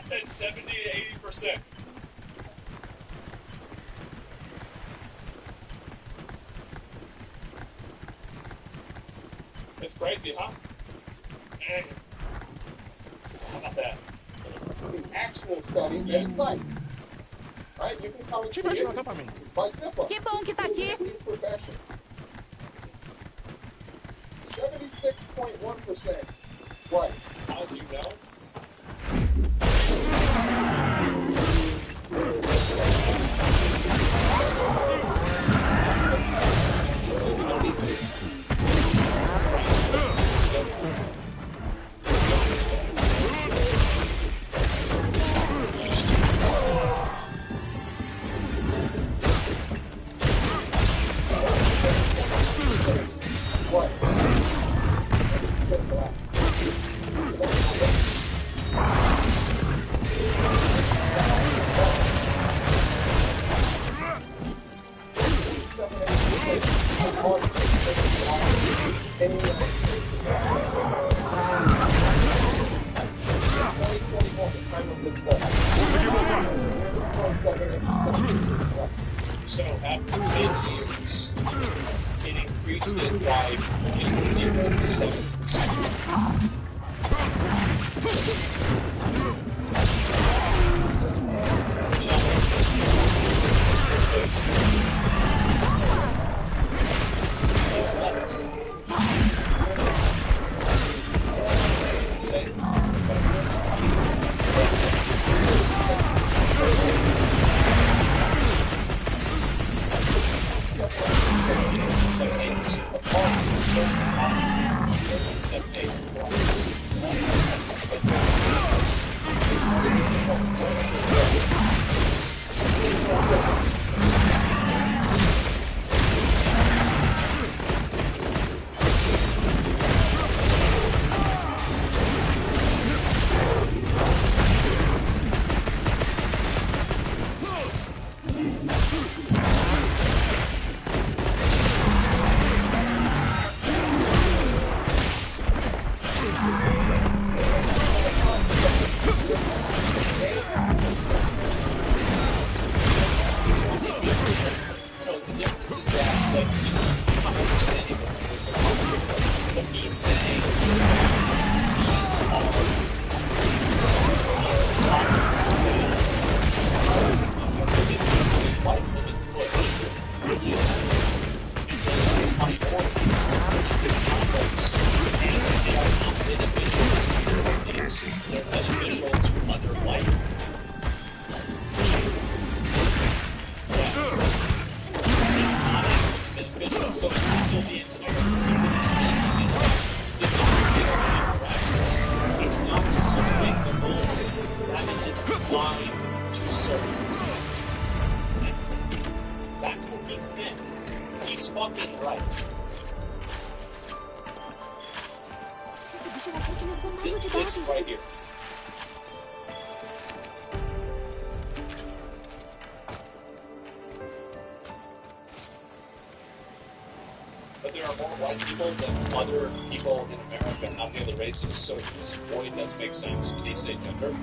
said 70 to 80%. It's crazy, huh? How about that? The actual study is right. Right? You can come and see it. Quite simple. Que bom que tá aqui. These professions. 76.1%. Right. How do you know? So we don't need to. So after 10 years, it increased it by 0.07%. They're beneficial to other life. It's not beneficial. So the entire human is that it's a practice. It's not serving the goal that it is designed to serve. That's what he said. He's fucking right. This right here. But there are more white people than other people in America, not the other races, so this point does make sense when they say gender.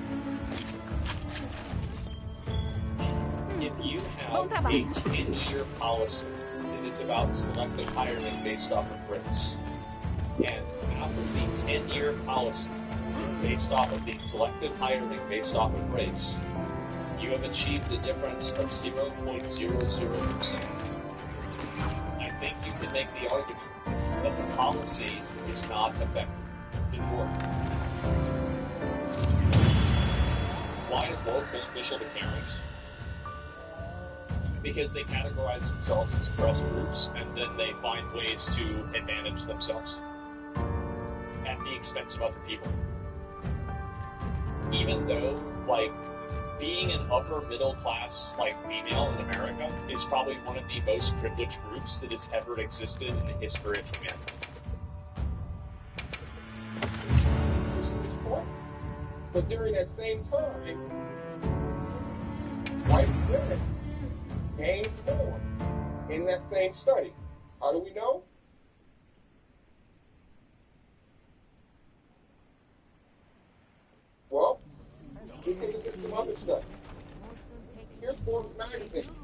If you have a 10-year policy that is about selective hiring based off of race, and after the 10-year policy based off of the selective hiring based off of race, you have achieved a difference of 0.00%. I think you can make the argument that the policy is not effective anymore. Why is woke beneficial to parents? Because they categorize themselves as oppressed groups, and then they find ways to advantage themselves at the expense of other people. Even though, like, being an upper middle class, like, female in America is probably one of the most privileged groups that has ever existed in the history of humanity. But during that same time, white women gained more in that same study. How do we know? Well, we can look at some other stuff. Here's Forbes magazine.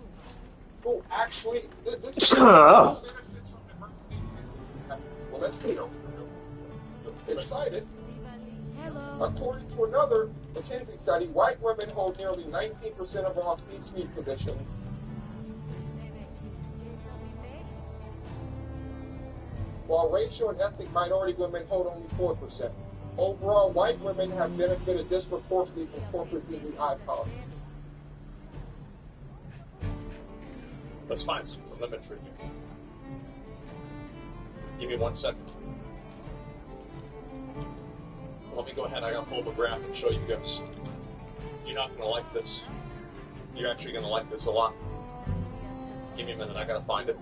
Oh, actually, this is well, let's see. Excited. According to another McKinsey study, white women hold nearly 19% of all C-suite positions. While racial and ethnic minority women hold only 4%. Overall, white women have benefited disproportionately from corporate DEI policy. Let's find some telemetry here. Give me 1 second. Let me go ahead. I gotta pull the graph and show you guys. You're not gonna like this. You're actually gonna like this a lot. Give me a minute. I gotta find it.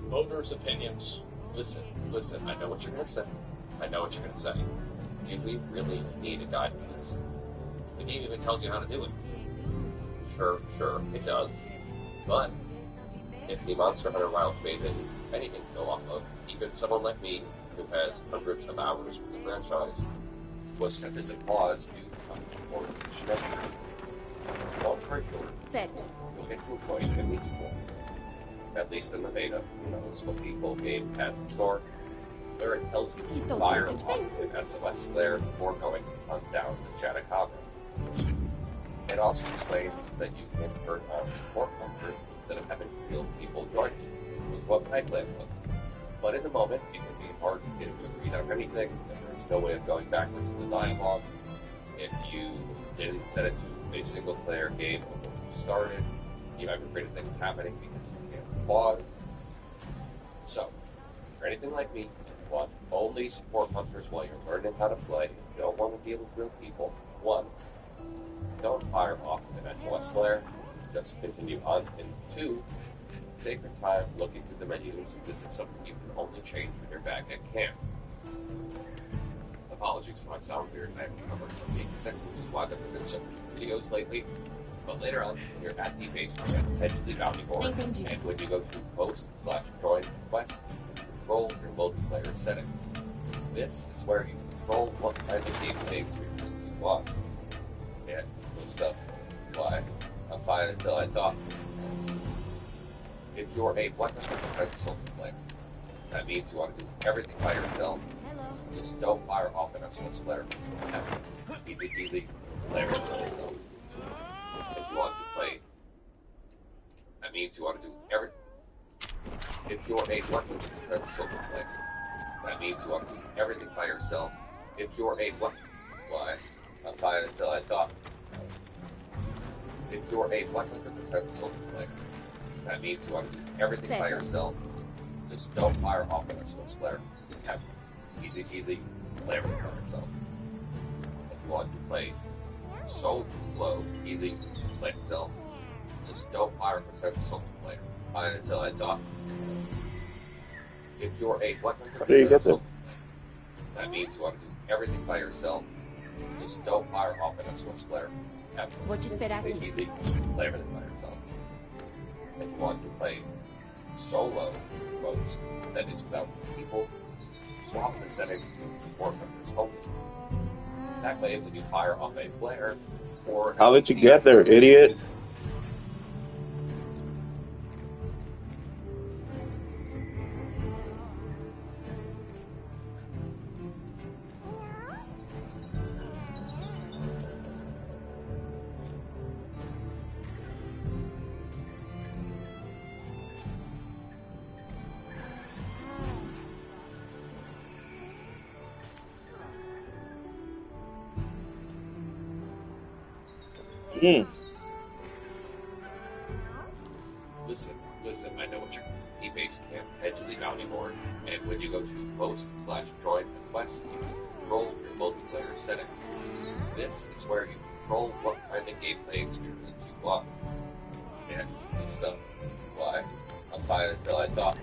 Voters' opinions. Listen. I know what you're gonna say. Do we really need a guide for this? The game even tells you how to do it. Sure, it does. But if the Monster Hunter Wilds made it anything to go off of, even someone like me, who has hundreds of hours with the franchise, was tempted to pause due to important structure. Long story short, you'll get to a point in the people, at least in the beta, who knows what the full game has in store, where it tells you to fire off an SOS flare before going on down to Chattacabra. It also explains that you can turn on support bumpers instead of having to field people join you, was what my plan was. But in the moment, it can be hard to get to agree on anything, and there's no way of going backwards in the dialogue. If you didn't set it to a single player game before you started, you have afraid of things happening because you can't pause. So, if you're anything like me, you want only support hunters while you're learning how to play, you don't want to deal with real people, 1, don't fire off an SOS flare, just continue on, and 2, save your time looking through the menus. This is something you can only change when you're back at camp. Apologies if I sound weird, I haven't covered from the second, which is why there have been so many videos lately. But later on, you're at the base camp, head to the bounty board, and when you go to post/join quest, control your multiplayer setting. This is where you control what kind of gameplay experience you want. And cool stuff. Why? I'm fine until I talk. If you're a 100% solo player, that means you want to do everything by yourself. Just don't fire off an SOS flare. Easy, player yourself. If you want to play, that means you want to do everything. If you're a 100% solo player, that means you want to do everything by yourself. If you're a why? I'm fine until I talk. If you're a 100% solo player, that means you want to do everything by yourself. Just don't fire off an SOS flare. Easy, play everything by yourself. If you want to play solo, easy, play yourself. Just don't fire a solo player. Fine until I talk. If you're a 100% solo player, that means you want to do everything by yourself. Just don't fire off an SOS flare. Vou te esperar aqui. Easy, play everything by yourself. If you want to play solo modes, that is without people, swap the setting to support members only. That way, when you fire off a flare, or I'll let you get there, idiot. Listen, I know what you're the base camp, head to the bounty board, and when you go to post/join quest, control your multiplayer setting. This is where you control what kind of gameplay experience you want. And new stuff. Why? I'm fine until I talk.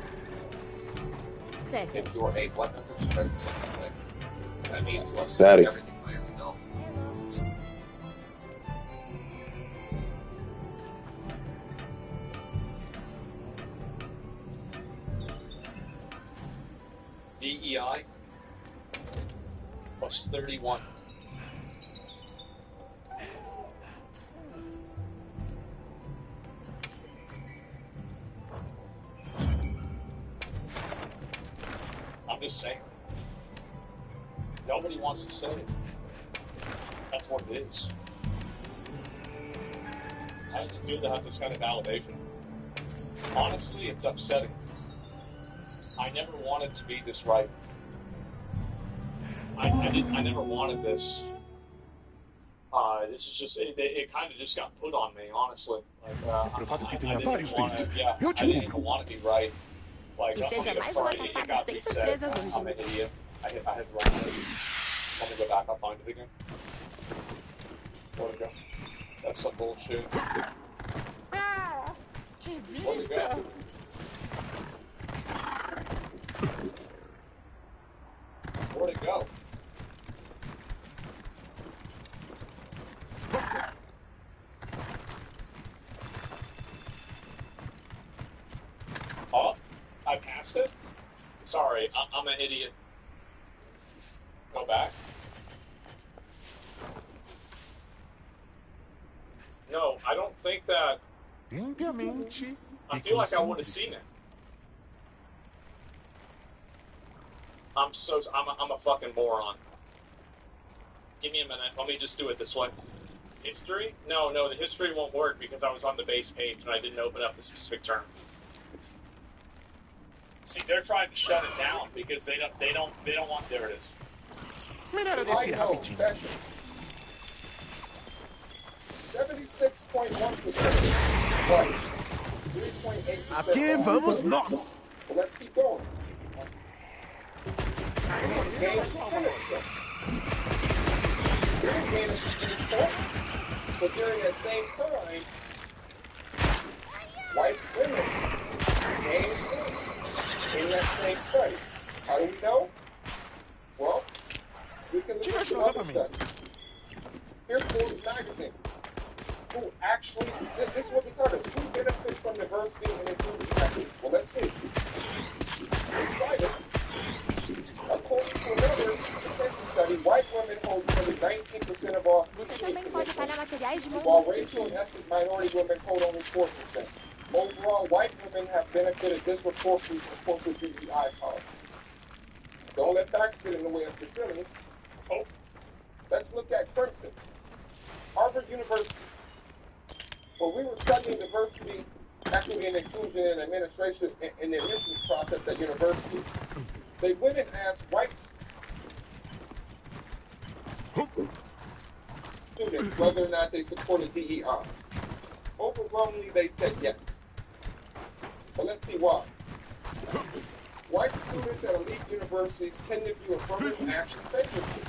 If you're a 100% solo player, that means you want to do everything by yourself. DEI plus 31. I'm just saying. Nobody wants to say it. That's what it is. How does it feel to have this kind of validation? Honestly, it's upsetting. I never wanted to be this right. I never wanted this. This is just, it kind of just got put on me, honestly. Like, I didn't even want to be right. Like, I'm sorry, it got reset. I'm an idiot. I hit the wrong button. Let me go back, I'll find it again. Where'd it go? That's some bullshit. Where'd it go? Where'd it go? Oh, I passed it? Sorry, I'm an idiot. Go back. No, I don't think that... I feel like I would have seen it. I'm a fucking moron. Give me a minute. Let me just do it this way. History? No, the history won't work because I was on the base page and I didn't open up the specific term. See, they're trying to shut it down because they don't want. There it is. I know, that's 76.1%. Right. 3.8%. Aqui vamos nós. Let's keep going. But during that same time, white women gained in that same study. How do we know? Well, we can look at some other studies. Here's Forbes magazine. Who actually, this is what we talk about. Who benefits from diversity and inclusion equity? Well, let's see. Excited. According to another research study, white women hold nearly 19% of all while racial and ethnic minority women hold only 4%. Overall, white women have benefited disproportionately from corporate DEI policy. Don't let facts get in the way of your feelings. Oh. Let's look at Crimson. Harvard University. When we were studying diversity, equity, and inclusion in administration in the admissions process at universities, they went and asked white students whether or not they supported DEI. Overwhelmingly, they said yes. But let's see why. White students at elite universities tend to view affirmative action favorably.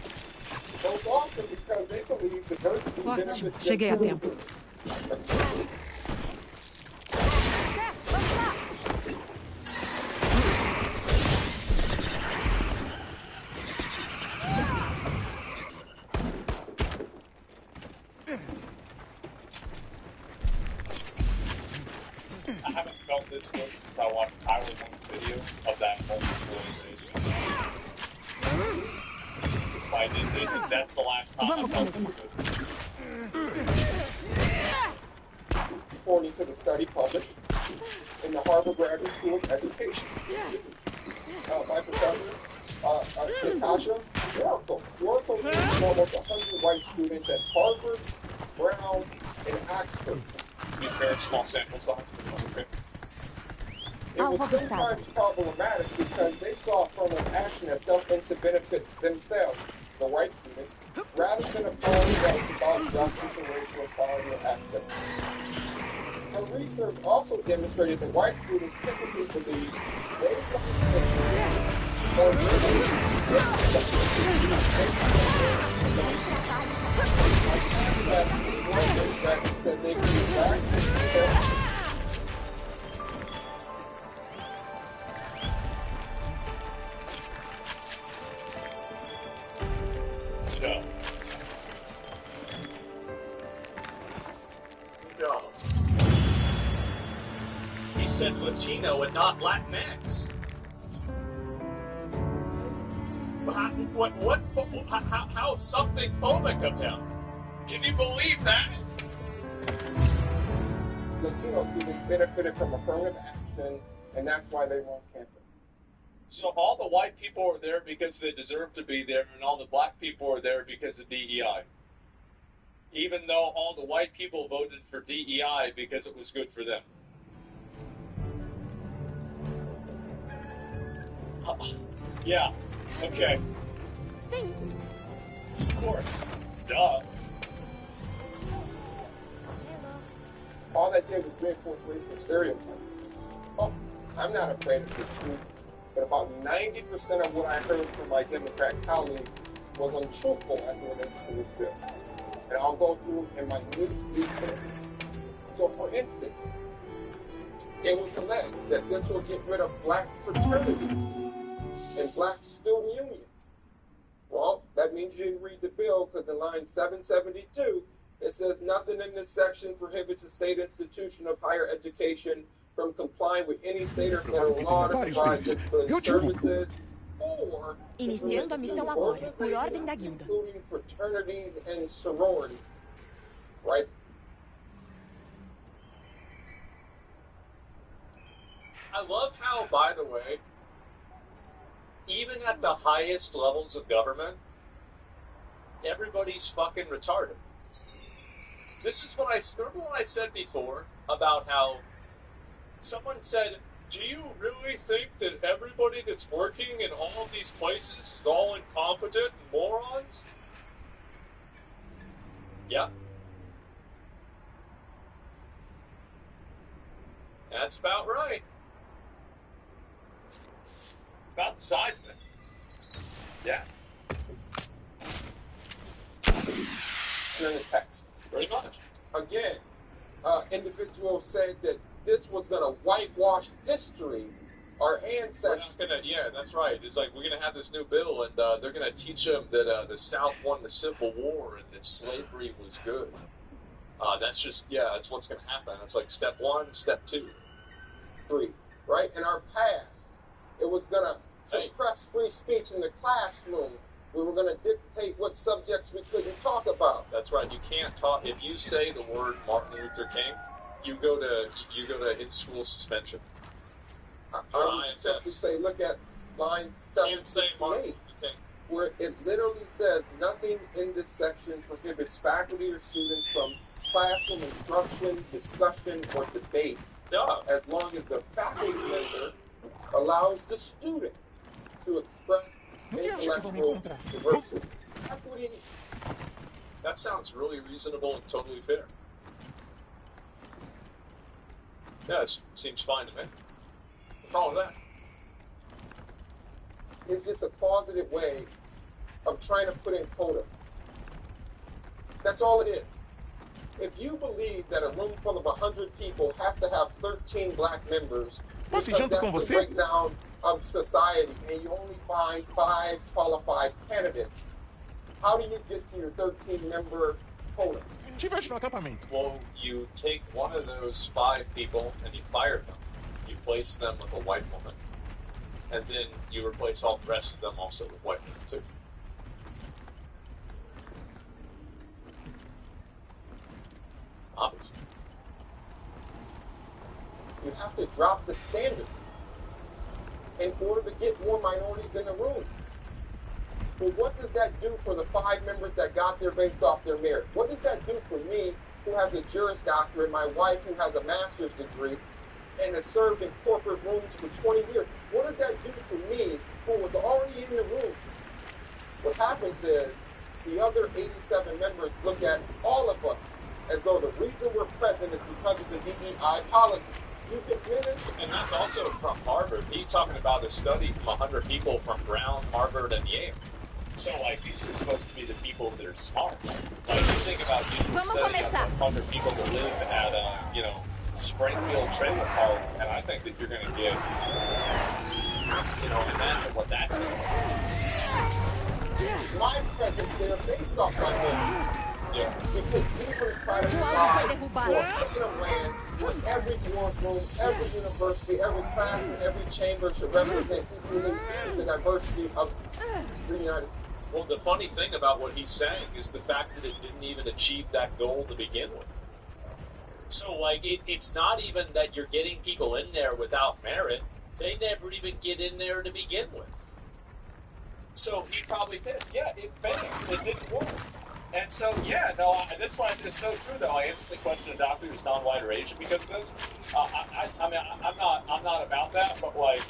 Most often because they believe diversity benefits cheguei a tempo. I haven't felt this good since I watched Tyler One's video of that multiple invasion. That's the last time I felt this good. According to the study published in the Harvard Graduate School of Education by Professor Natasha Oracle. Oracle used almost 100 white students at Harvard, Brown, and Oxford. Be very small sample size, but it's okay. It was sometimes problematic because they saw affirmative action as something to benefit themselves, the white students, rather than a policy that was about justice and racial equality or access. Her research also demonstrated that white students typically believe they said they could be back. He said Latino and not Latinx. How something phobic of him? Can you believe that? Latino students benefited from affirmative action, and that's why they were on campus. So all the white people are there because they deserve to be there, and all the black people are there because of DEI. Even though all the white people voted for DEI because it was good for them. Yeah, okay. Sim. Of course. Duh. All that did was reinforce racial stereotypes. Oh, I'm not afraid of this truth, but about 90% of what I heard from my Democrat colleagues was untruthful as it relates to this bill. And I'll go through in my new detail. So, for instance, it was alleged that this will get rid of black fraternities and black student unions. Well, that means you didn't read the bill, because in line 772, it says nothing in this section prohibits a state institution of higher education from complying with any state or federal law to provide disciplinary services or Iniciando a missão agora, por ordem da guilda. including fraternities and sororities. Right? I love how, by the way, even at the highest levels of government, everybody's fucking retarded. This is what remember what I said before about how someone said, do you really think that everybody that's working in all of these places is all incompetent and morons? Yeah. That's about right. It's about the size of it. Yeah. In the text. Pretty much. Again, individuals said that this was going to whitewash history, our ancestors. Yeah, that's right. It's like we're going to have this new bill, and they're going to teach them that the South won the Civil War and that slavery was good. That's what's going to happen. It's like step 1, step 2. 3, right? In our past, it was going to suppress free speech in the classroom. We were going to dictate what subjects we couldn't talk about. That's right. You can't talk. If you say the word Martin Luther King, you go to in-school suspension. I would simply say, look at line 768, where it literally says nothing in this section prohibits faculty or students from classroom instruction, discussion, or debate. As long as the faculty member allows the student to express intellectual diversity. That's what it is. That sounds really reasonable and totally fair. Yeah, it seems fine to me. What's wrong with that? It's just a positive way of trying to put in quotas. That's all it is. If you believe that a room full of 100 people has to have 13 black members, because that's the breakdown of society, and you only find 5 qualified candidates, how do you get to your 13-member quota? Well, you take one of those 5 people and you fire them. You place them with a white woman. And then you replace all the rest of them also with white women, too. Obviously. You have to drop the standard in order to get more minorities in the room. Well, what does that do for the 5 members that got there based off their merit? What does that do for me, who has a Juris Doctorate, my wife, who has a master's degree, and has served in corporate rooms for 20 years? What does that do for me, who was already in the room? What happens is, the other 87 members look at all of us as though the reason we're present is because of the DEI policy. You can finish. And that's also from Harvard. He's talking about a study from 100 people from Brown, Harvard, and Yale. So, like, these are supposed to be the people that are smart. Like, you think about doing a study of 100 people that live at, Springfield Trailer Park, and I think that you're going to get, imagine what that's going to be. My presence there based off my name. Yeah. Because we were trying to O alvo foi provide derrubado. in a land where every boardroom, every university, every classroom, every chamber should represent equally the diversity of the United States. Well, the funny thing about what he's saying is the fact that it didn't even achieve that goal to begin with. So, like, it's not even that you're getting people in there without merit. They never even get in there to begin with. So he probably did. Yeah, it failed. It didn't work. And so, yeah, no, this one is so true, though. I instantly questioned a doctor who's non-white or Asian because of this. I mean, I'm not about that, but, like,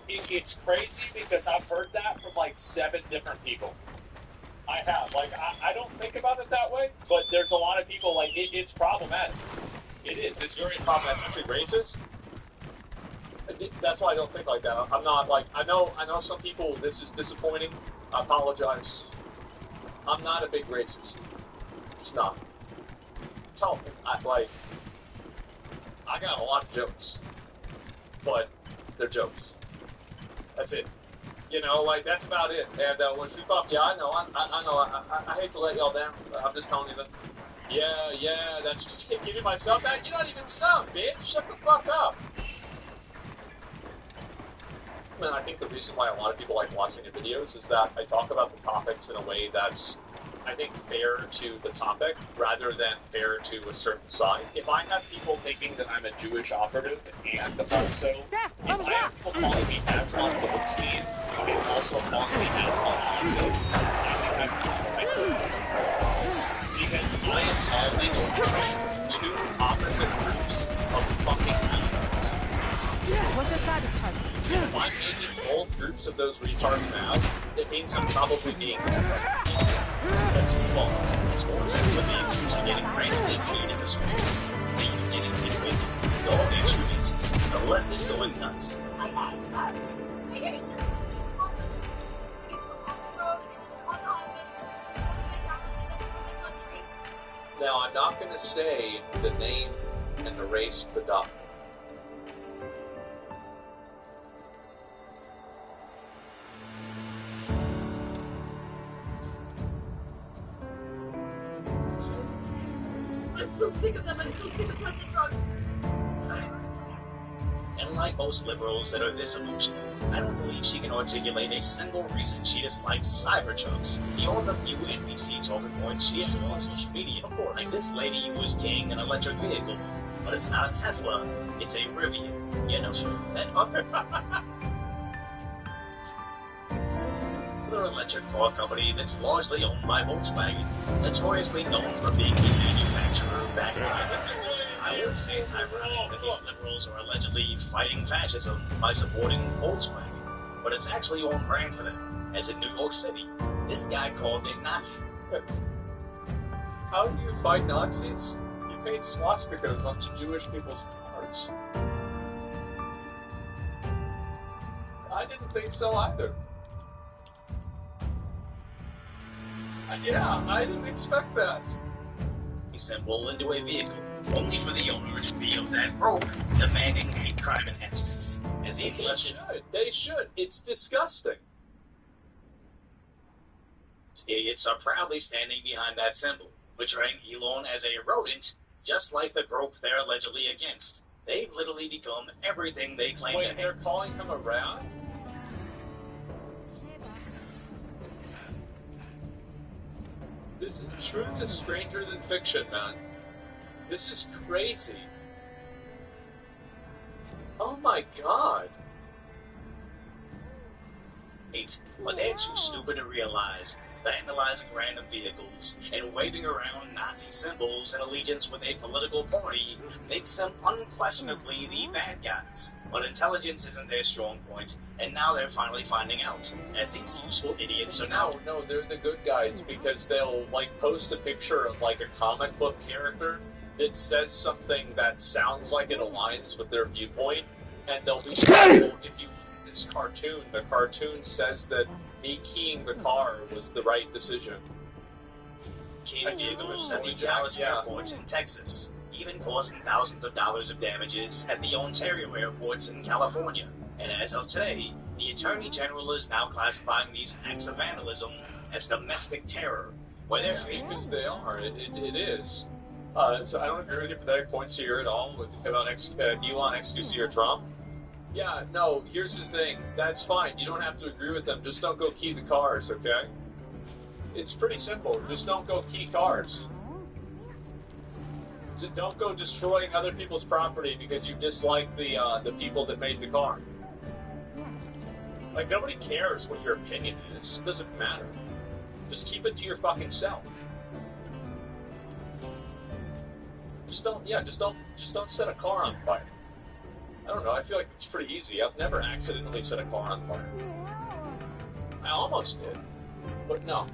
it's crazy because I've heard that from, like, 7 different people. I have. Like, I don't think about it that way, but there's a lot of people, like, it's problematic. It is. It's very problematic. It's actually racist. That's why I don't think like that. I'm not, like, I know some people, this is disappointing. I apologize. I'm not a big racist. It's not. Tell me. I got a lot of jokes. But they're jokes. That's it. You know, like, that's about it. And when she thought, yeah, I know. I hate to let y'all down. I'm just telling you that. Yeah, that's just giving myself back. You're not even some, bitch. Shut the fuck up. And I think the reason why a lot of people like watching the videos is that I talk about the topics in a way that's, I think, fair to the topic rather than fair to a certain side. If I have people thinking that I'm a Jewish operative and also, if I have people calling me Asmon Goldstein and also calling me Asmon Isaac, I because I am calling or 2 opposite groups of fucking people. Você sabe o que fazer. If I'm making both groups of those retards mad, it means I'm probably being Let's move on. Sports has the means of getting randomly paid in the streets. The you getting into it, going into it. The left is going nuts. Now, I'm not going to say the name and the race of the doctor. I'm so sick of them. I'm so sick of President Trump. And like most liberals that are this emotional, I don't believe she can articulate a single reason she dislikes Cybertrucks beyond a few NPC talking points she has on social media. Like this lady was king an electric vehicle, but it's not a Tesla, it's a Rivian. You know, that other electric car company that's largely owned by Volkswagen, notoriously known for being the manufacturer back in I would say it's ironic that these liberals are allegedly fighting fascism by supporting Volkswagen, but it's actually on brand for them, as in New York City. This guy called a Nazi. How do you fight Nazis? You paint swastikas onto Jewish people's cars. I didn't think so either. Yeah, I didn't expect that. Symbol into a vehicle, only for the owner to feel that broke, demanding hate crime enhancements. As They should. They should. It's disgusting. Idiots are proudly standing behind that symbol, portraying Elon as a rodent, just like the group they're allegedly against. They've literally become everything they claim to Wait, they're calling him a rat? Truth is stranger than fiction, man. This is crazy. Oh my god. But they're too stupid to realize vandalizing random vehicles and waving around Nazi symbols and allegiance with a political party makes them unquestionably the bad guys. But intelligence isn't their strong point, and now they're finally finding out, as these useful idiots are now. No, they're the good guys because they'll, like, post a picture of, like, a comic book character that says something that sounds like it aligns with their viewpoint, and they'll be like, well, if you look at this cartoon, the cartoon says that me keying the car was the right decision. Keying a vehicle at 70 Dallas airports in Texas, even causing thousands of dollars of damages at the Ontario airports in California. And as of today, the Attorney General is now classifying these acts of vandalism as domestic terror. Where they're Just facing because they are, it is. So I don't agree with your pathetic points here at all about Elon, XQC, or Trump. Yeah, no, here's the thing. That's fine. You don't have to agree with them. Just don't go key the cars, okay? It's pretty simple. Just don't go key cars. Just don't go destroying other people's property because you dislike the people that made the car. Like, nobody cares what your opinion is. It doesn't matter. Just keep it to your fucking self. Just don't set a car on fire. I don't know, I feel like it's pretty easy. I've never accidentally set a car on fire. I almost did, but no.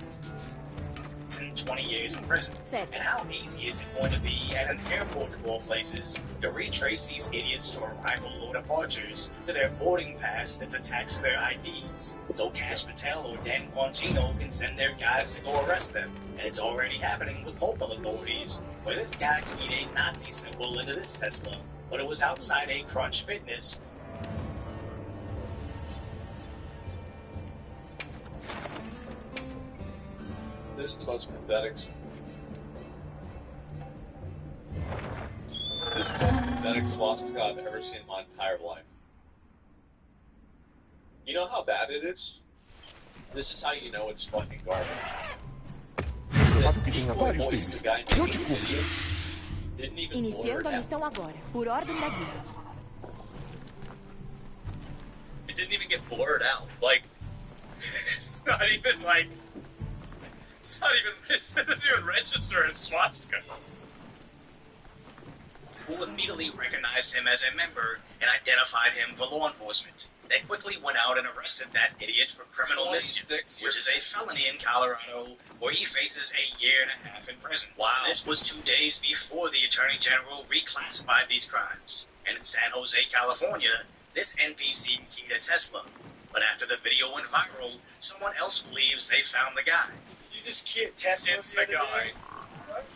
20 years in prison. And how easy is it going to be at an airport of all places to retrace these idiots to arrival or departures to their boarding pass that's attached to their IDs, so Cash Patel or Dan Quantino can send their guys to go arrest them. And it's already happening with local authorities, where this guy keyed a Nazi symbol into this Tesla, but it was outside a Crunch Fitness. This is the most pathetic. This is the most pathetic swastika I've ever seen in my entire life. You know how bad it is? This is how you know it's fucking garbage. The guy making the video didn't even blur it Iniciando a out. missão agora, por ordem da guia. It didn't even get blurred out. Like, it's not even like. It's not even. It doesn't even register as swastika. Who immediately recognized him as a member and identified him for law enforcement. They quickly went out and arrested that idiot for criminal mischief, which is a felony in Colorado, where he faces a year and a half in prison. Wow. This was 2 days before the Attorney General reclassified these crimes. And in San Jose, California, this NPC keyed a Tesla. But after the video went viral, someone else believes they found the guy. You just can't test it's the guy.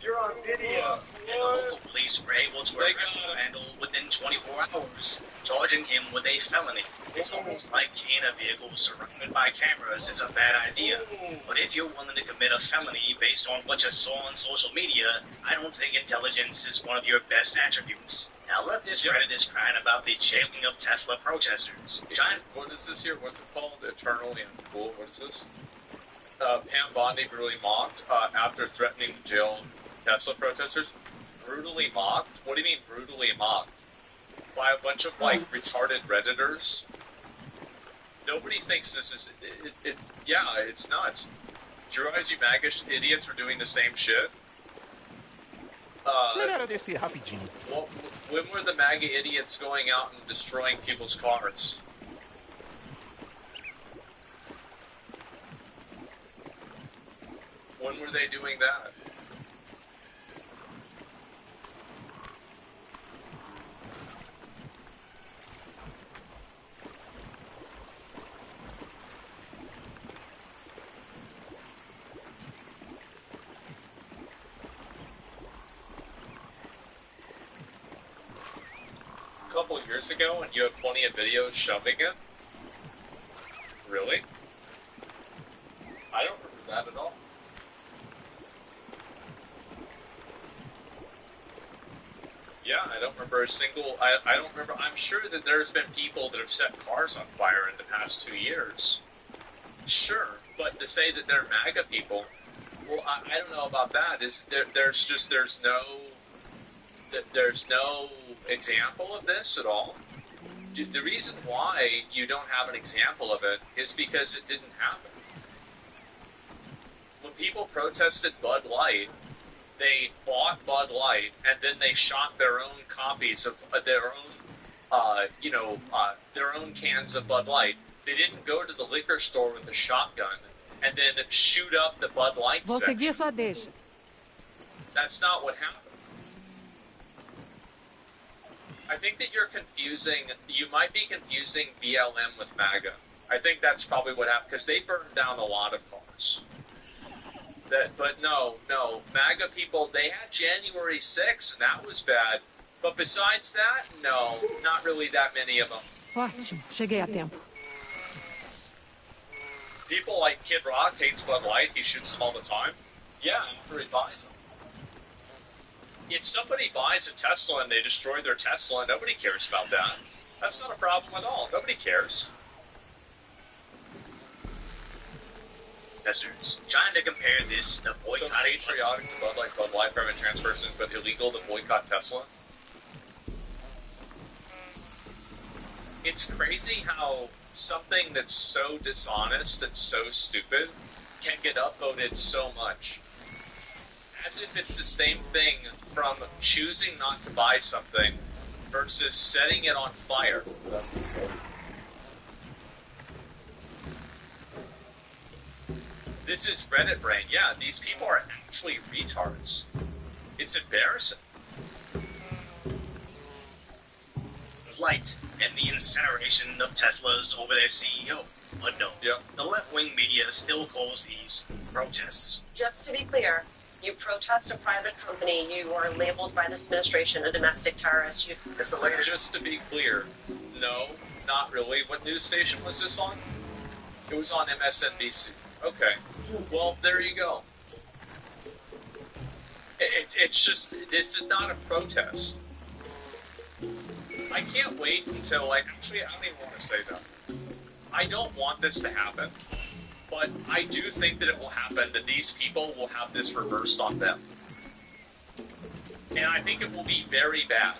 You're on video. And the local police were able to arrest the vandal within 24 hours, charging him with a felony. It's almost like keying a vehicle surrounded by cameras is a bad idea. But if you're willing to commit a felony based on what you saw on social media, I don't think intelligence is one of your best attributes. Now leftists Reddit is crying about the jailing of Tesla protesters. What is this here? What's it called? Eternally Uncool. What is this? Pam Bondi brutally mocked after threatening to jail Tesla protesters. Brutally mocked? What do you mean brutally mocked? By a bunch of, like, retarded Redditors? Nobody thinks this is... it's nuts. Do you realize you MAGA idiots are doing the same shit? Well, when were the MAGA idiots going out and destroying people's cars? When were they doing that? A couple of years ago, and you have plenty of videos shoving it? Really? I don't remember that at all. Yeah, I don't remember a single... I don't remember... I'm sure that there's been people that have set cars on fire in the past 2 years. Sure, but to say that they're MAGA people... Well, I don't know about that. There's no example of this at all. The reason why you don't have an example of it is because it didn't happen. When people protested Bud Light... They bought Bud Light, and then they shot their own copies of their own cans of Bud Light. They didn't go to the liquor store with a shotgun and then shoot up the Bud Light Vou section. seguir sua deixa. That's not what happened. I think that you might be confusing BLM with MAGA. I think that's probably what happened, because they burned down a lot of cars. But no, MAGA people, they had January 6th, and that was bad. But besides that, no, not really that many of them. Ótimo, cheguei a tempo. People like Kid Rock hates Bud Light, he shoots them all the time. Yeah, after he buys them. If somebody buys a Tesla and they destroy their Tesla, nobody cares about that. That's not a problem at all. Nobody cares. Listeners, trying to compare this to So boycotting patriotic to Bud Light, Bud Light from a trans person, but illegal to boycott Tesla. It's crazy how something that's so dishonest and so stupid can get upvoted so much. As if it's the same thing from choosing not to buy something versus setting it on fire. This is Reddit brain. Yeah, these people are actually retards. It's embarrassing. Light and the incineration of Teslas over their CEO. But no, Yep. the left-wing media still calls these protests. Just to be clear, you protest a private company, you are labeled by this administration a domestic terrorist. It's the latest. Just to be clear, no, not really. What news station was this on? It was on MSNBC. Okay. Well, there you go. It's just, this is not a protest. I can't wait until, actually, I don't even want to say that. I don't want this to happen, but I do think that it will happen, that these people will have this reversed on them. And I think it will be very bad.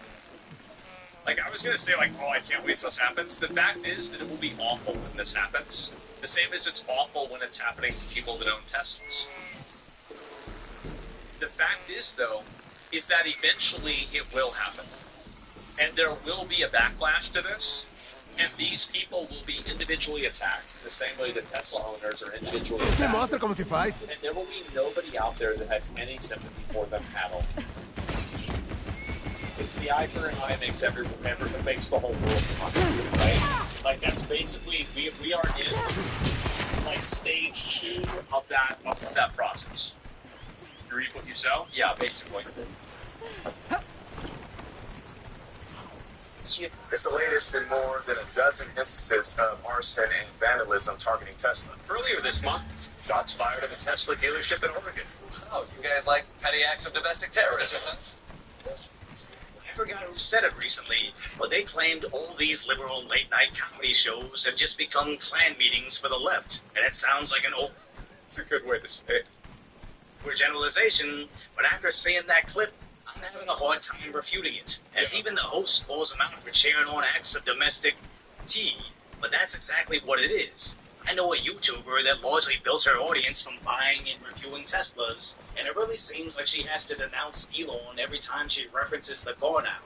I was going to say, oh, I can't wait till this happens. The fact is that it will be awful when this happens. The same as it's awful when it's happening to people that own Teslas. The fact is, though, is that eventually it will happen. And there will be a backlash to this, and these people will be individually attacked the same way that Tesla owners are individually attacked. And there will be nobody out there that has any sympathy for them at all. It's the eye for an eye makes makes the whole world funny, right? That's basically we are in stage 2 of that process. You reap what you sow? Yeah, basically. It's the latest in more than a dozen instances of arson and vandalism targeting Tesla. Earlier this month, shots fired at a Tesla dealership in Oregon. Oh, you guys like petty acts of domestic terrorism, huh? I forgot who said it recently, but they claimed all these liberal late-night comedy shows have just become clan meetings for the left, and it sounds like an old... It's a good way to say it. For generalization, but after seeing that clip, I'm having a hard time refuting it, as even the host calls them out for cheering on acts of domestic tea, but that's exactly what it is. I know a YouTuber that largely built her audience from buying and reviewing Teslas, and it really seems like she has to denounce Elon every time she references the car now,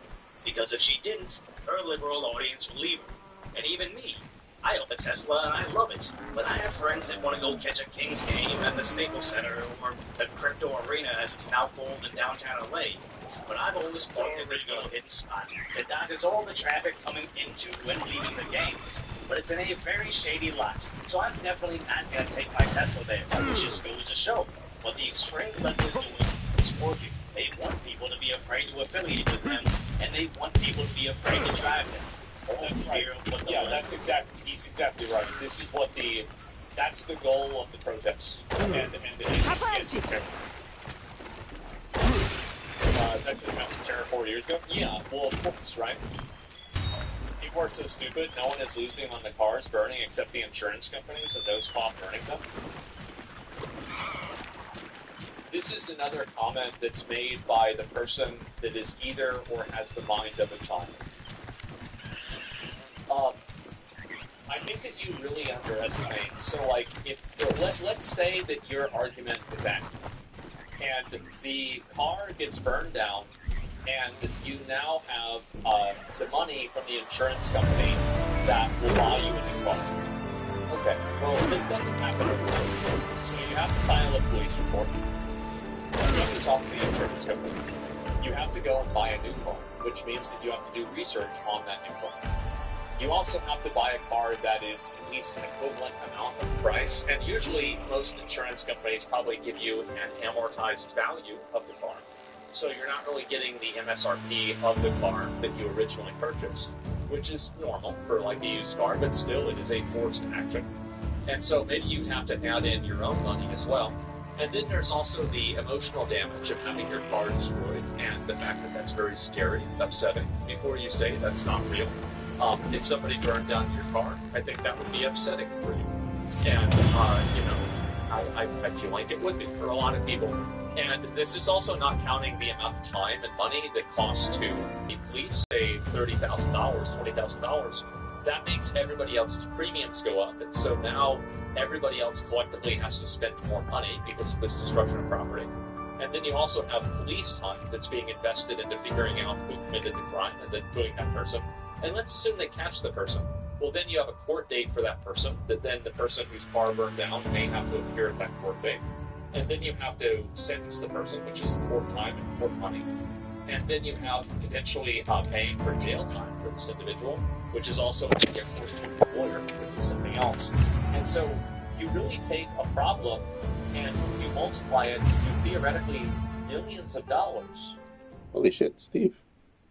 because if she didn't, her liberal audience would leave her. And even me. I own a Tesla and I love it, but I have friends that want to go catch a Kings game at the Staples Center or the Crypto Arena as it's now called in downtown LA. But I've always parked at this little hidden spot that dodges all the traffic coming into and leaving the games. But it's in a very shady lot, so I'm definitely not going to take my Tesla there. It just goes to show what the extreme left is doing is working. They want people to be afraid to affiliate with them, and they want people to be afraid to drive them. That's right. He's exactly right. This is that's the goal of the protests. And it's terror. Texas domestic terror 4 years ago? Yeah, well, of course, right? People are so stupid, no one is losing on the cars burning except the insurance companies, and those caught burning them. This is another comment that's made by the person that is either or has the mind of a child. I think that you really underestimate. So, let's say that your argument is accurate, and the car gets burned down, and you now have the money from the insurance company that will buy you a new car. Okay, well, this doesn't happen overnight, so you have to file a police report. You have to talk to the insurance company. You have to go and buy a new car, which means that you have to do research on that new car. You also have to buy a car that is at least an equivalent amount of price, and usually most insurance companies probably give you an amortized value of the car. So you're not really getting the MSRP of the car that you originally purchased, which is normal for a used car, but still it is a forced action. And so maybe you have to add in your own money as well. And then there's also the emotional damage of having your car destroyed, and the fact that that's very scary and upsetting. Before you say that's not real, if somebody burned down your car, I think that would be upsetting for you. And, I feel like it would be for a lot of people. And this is also not counting the amount of time and money that costs to the police, say $30,000, $20,000. That makes everybody else's premiums go up. And so now everybody else collectively has to spend more money because of this destruction of property. And then you also have police time that's being invested into figuring out who committed the crime and then doing that person. And let's assume they catch the person. Well, then you have a court date for that person, that then the person whose car burned down may have to appear at that court date. And then you have to sentence the person, which is court time and court money. And then you have potentially paying for jail time for this individual, which is also a lawyer, which is something else. And so you really take a problem and you multiply it to theoretically millions of dollars. Holy shit, Steve.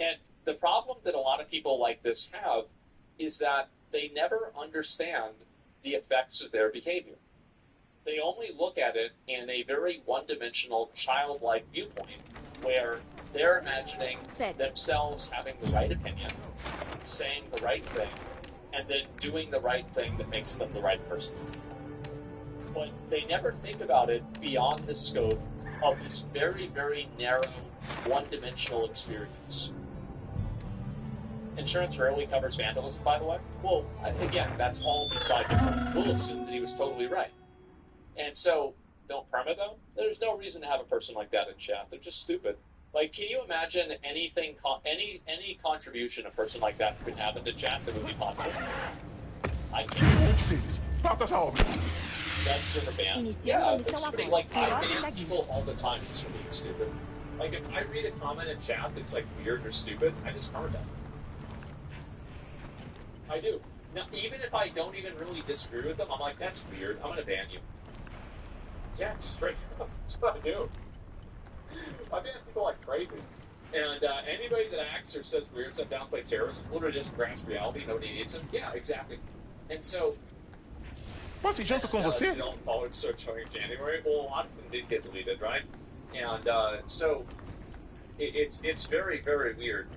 And the problem that a lot of people like this have is that they never understand the effects of their behavior. They only look at it in a very one-dimensional, childlike viewpoint, where they're imagining themselves having the right opinion, saying the right thing, and then doing the right thing that makes them the right person. But they never think about it beyond the scope of this very, very narrow, one-dimensional experience. Insurance rarely covers vandalism, by the way. Well, again, that's all beside the point. We'll assume that he was totally right. And so, don't perma them? There's no reason to have a person like that in chat. They're just stupid. Like, can you imagine anything, any contribution a person like that could have in the chat that would be positive? I can't. That's sort of banned. Yeah, if somebody, like, I ban people all the time just for being stupid. Like, if I read a comment in chat that's, like, weird or stupid, I just perma them. I do. Now, even if I don't even really disagree with them, I'm like, that's weird. I'm going to ban you. Yeah, straight up. That's what I do. I ban people like crazy. And anybody that acts or says weird stuff, downplay terrorism, literally just grasp reality, nobody needs them. Yeah, exactly. And so... Posso ir junto com você? Politics started showing in January. Well, a lot of them did get deleted, right? And so it's very, very weird.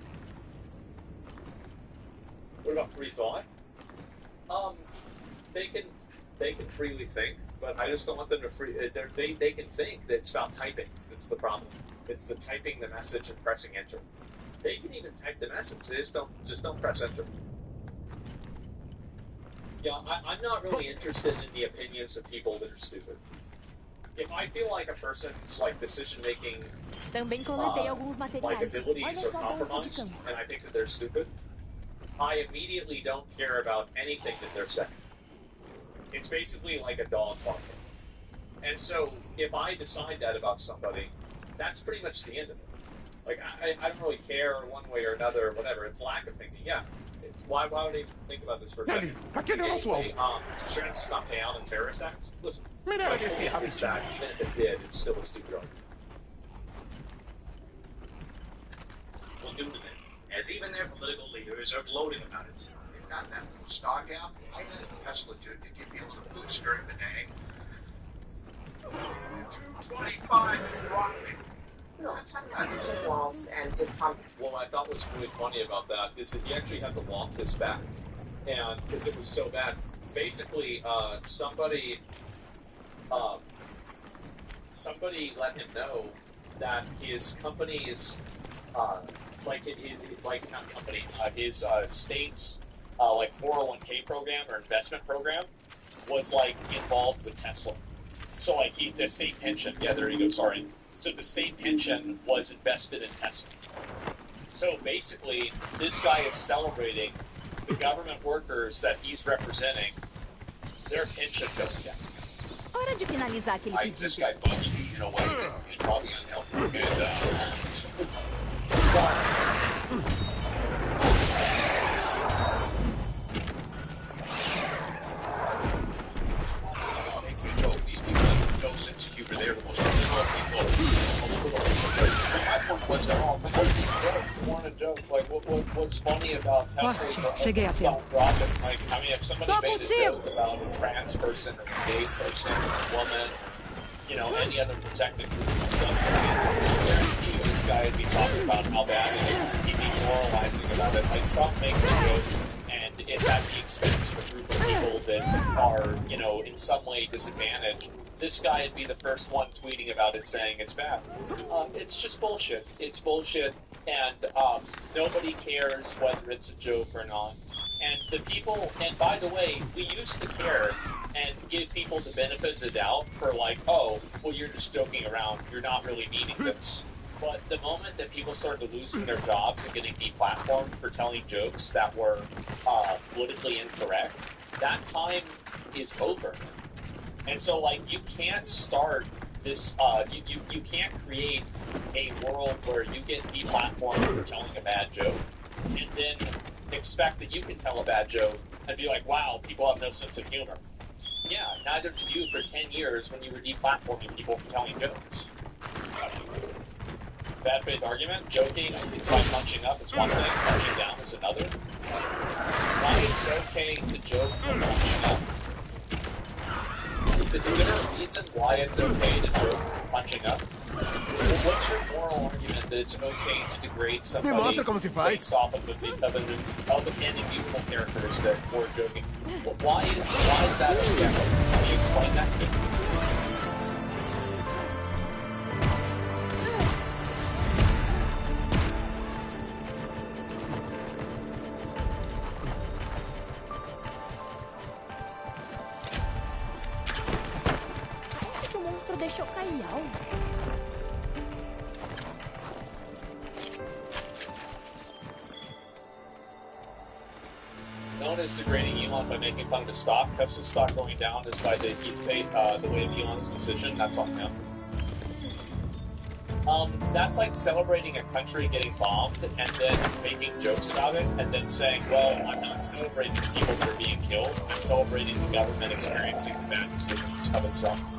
What about free thought? They can freely think, but I just don't want them to they can think that it's about typing. That's the problem. It's the typing the message and pressing enter. They can even type the message. They just don't press enter. Yeah, I'm not really interested in the opinions of people that are stupid. If I feel like a person's like decision making, like abilities are compromised, and I think that they're stupid, I immediately don't care about anything that they're saying. It's basically like a dog barking. And so, if I decide that about somebody, that's pretty much the end of it. Like, I don't really care one way or another or whatever. It's lack of thinking. Yeah. It's, why would I even think about this for a second? Insurance does not pay out in terrorist acts? Listen, even if it did, it's still a stupid argument. Will do to them, as even their political leaders are gloating about it. They've got that little stock out. I had a Tesla to give me a little boost during the day. 225 rocket. No, I'm talking about Richard Walls and his comment. What I thought was really funny about that is that he actually had to walk this back, and because it was so bad. Basically, somebody let him know that his company's his state's like 401k program or investment program was like involved with Tesla. So like the state pension, yeah, there you go. Sorry. So the state pension was invested in Tesla. So basically, this guy is celebrating the government workers that he's representing, their pension going down. Hora de finalizar aquele pedido. This guy bugs me in a way that is probably unhelpful. They're the most difficult people. My point was want to joke. Like, what's funny about Tesla? Cheguei a tempo. Like, I mean, if somebody made a joke about a trans person or a gay person or a woman, you know, any other protected group or something, I guarantee you this guy would be talking about how bad it is. He'd be moralizing about it. Like, Trump makes a joke, and it's at the expense of a group of people that are, you know, in some way disadvantaged. This guy would be the first one tweeting about it, saying it's bad. It's just bullshit. It's bullshit, and nobody cares whether it's a joke or not. And the people, and by the way, we used to care and give people the benefit of the doubt for like, oh, well, you're just joking around, you're not really meaning this. But the moment that people started losing their jobs and getting deplatformed for telling jokes that were politically incorrect, that time is over. And so, like, you can't start this, you can't create a world where you get deplatformed for telling a bad joke, and then expect that you can tell a bad joke and be like, wow, people have no sense of humor. Yeah, neither did you for 10 years when you were deplatforming people for telling jokes. Bad faith argument, joking by punching up is one thing, punching down is another. Why is it okay to joke when punching up? Is there a reason why it's okay to joke punching up? Well, what's your moral argument that it's okay to degrade somebody based off of an immutable characteristic or joking? Well, why is that okay? Can you explain that to me? Deixou cair algo. Known as degrading Elon by making fun of his stock. Tesla stock going down is by the way of Elon's decision. That's on him. That's like celebrating a country getting bombed and then making jokes about it and then saying, well, I'm not celebrating the people that are being killed. I'm celebrating the government experiencing the bad decisions of itself.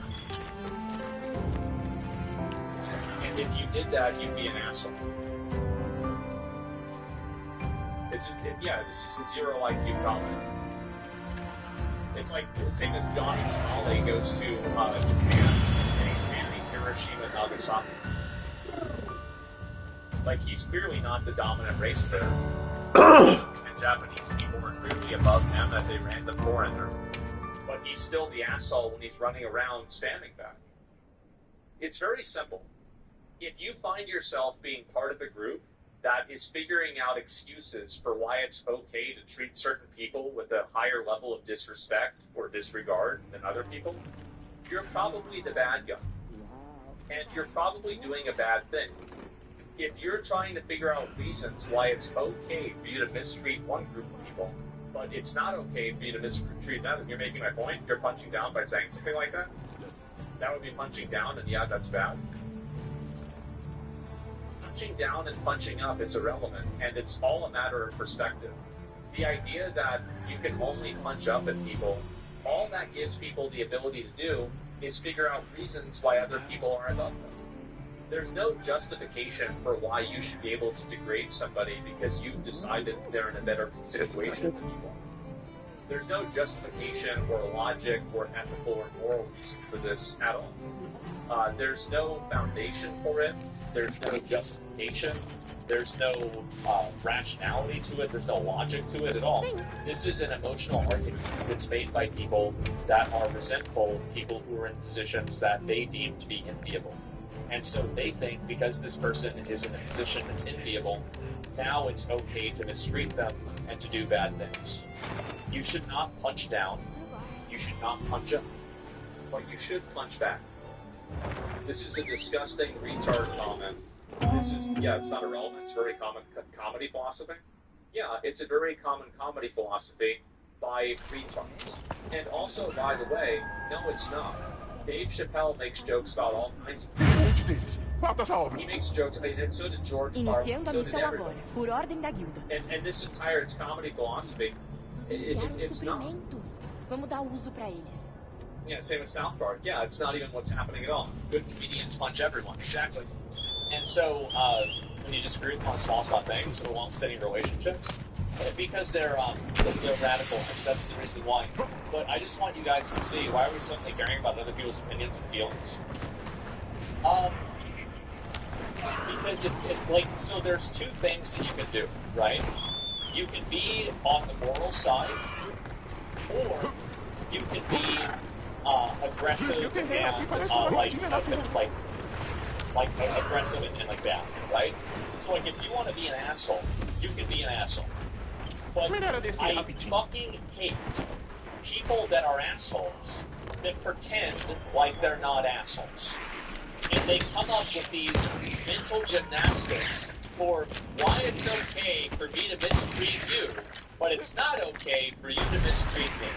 And if you did that, you'd be an asshole. This is a zero IQ comment. It's like the same as Johnny Smalley goes to Japan and he's standing Hiroshima and Nagasaki. Like, he's clearly not the dominant race there. And Japanese people were clearly above him as a random foreigner. But he's still the asshole when he's running around standing back. It's very simple. If you find yourself being part of a group that is figuring out excuses for why it's okay to treat certain people with a higher level of disrespect or disregard than other people, you're probably the bad guy. And you're probably doing a bad thing. If you're trying to figure out reasons why it's okay for you to mistreat one group of people, but it's not okay for you to mistreat another, you're making my point, you're punching down by saying something like that? That would be punching down, and yeah, that's bad. Punching down and punching up is irrelevant, and it's all a matter of perspective. The idea that you can only punch up at people, all that gives people the ability to do is figure out reasons why other people are above them. There's no justification for why you should be able to degrade somebody because you've decided they're in a better situation than you are. There's no justification or logic or ethical or moral reason for this at all. There's no foundation for it. There's no justification. There's no rationality to it. There's no logic to it at all. This is an emotional argument that's made by people that are resentful, people who are in positions that they deem to be enviable. And so they think because this person is in a position that's enviable, now it's okay to mistreat them and to do bad things. You should not punch down. You should not punch up. But you should punch back. This is a disgusting retard comment. It's not irrelevant. It's very common comedy philosophy. Yeah, it's a very common comedy philosophy by retards. And also, by the way, no, it's not. Dave Chappelle makes jokes about all kinds of things. He makes jokes, and so did George Carlin, so did everybody. Por ordem da guilda. And this entire comedy philosophy, it's not. Vamos dar uso para eles. Yeah, same as South Park. Yeah, it's not even what's happening at all. Good comedians punch everyone. Exactly. And so, when you disagree on small things or long-standing relationships, Because they're radicalized. That's the reason why. But I just want you guys to see, why are we suddenly caring about other people's opinions and feelings? Because so there's two things that you can do, right? You can be on the moral side, or you can be aggressive and aggressive and like that, right? So like if you want to be an asshole, you can be an asshole. But I fucking hate people that are assholes that pretend like they're not assholes. And they come up with these mental gymnastics for why it's okay for me to mistreat you, but it's not okay for you to mistreat me.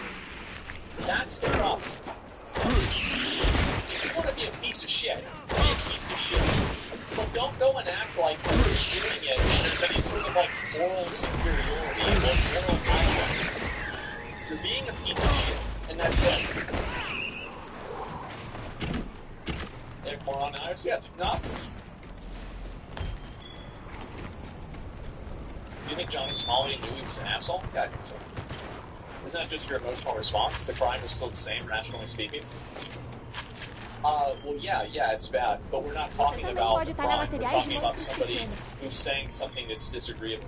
That's the problem. If you want to be a piece of shit, be a piece of shit. But don't go and act like you're doing it and there's any sort of like moral superiority or moral high ground. You're being a piece of shit, and that's it. And more on ours? Yeah, it's acknowledged. Do you think Johnny Smalley knew he was an asshole? Yeah, I think so. Isn't that just your emotional response? The crime is still the same, rationally speaking? Well, yeah, it's bad, but we're not talking about the crime. We're talking about somebody who's saying something that's disagreeable.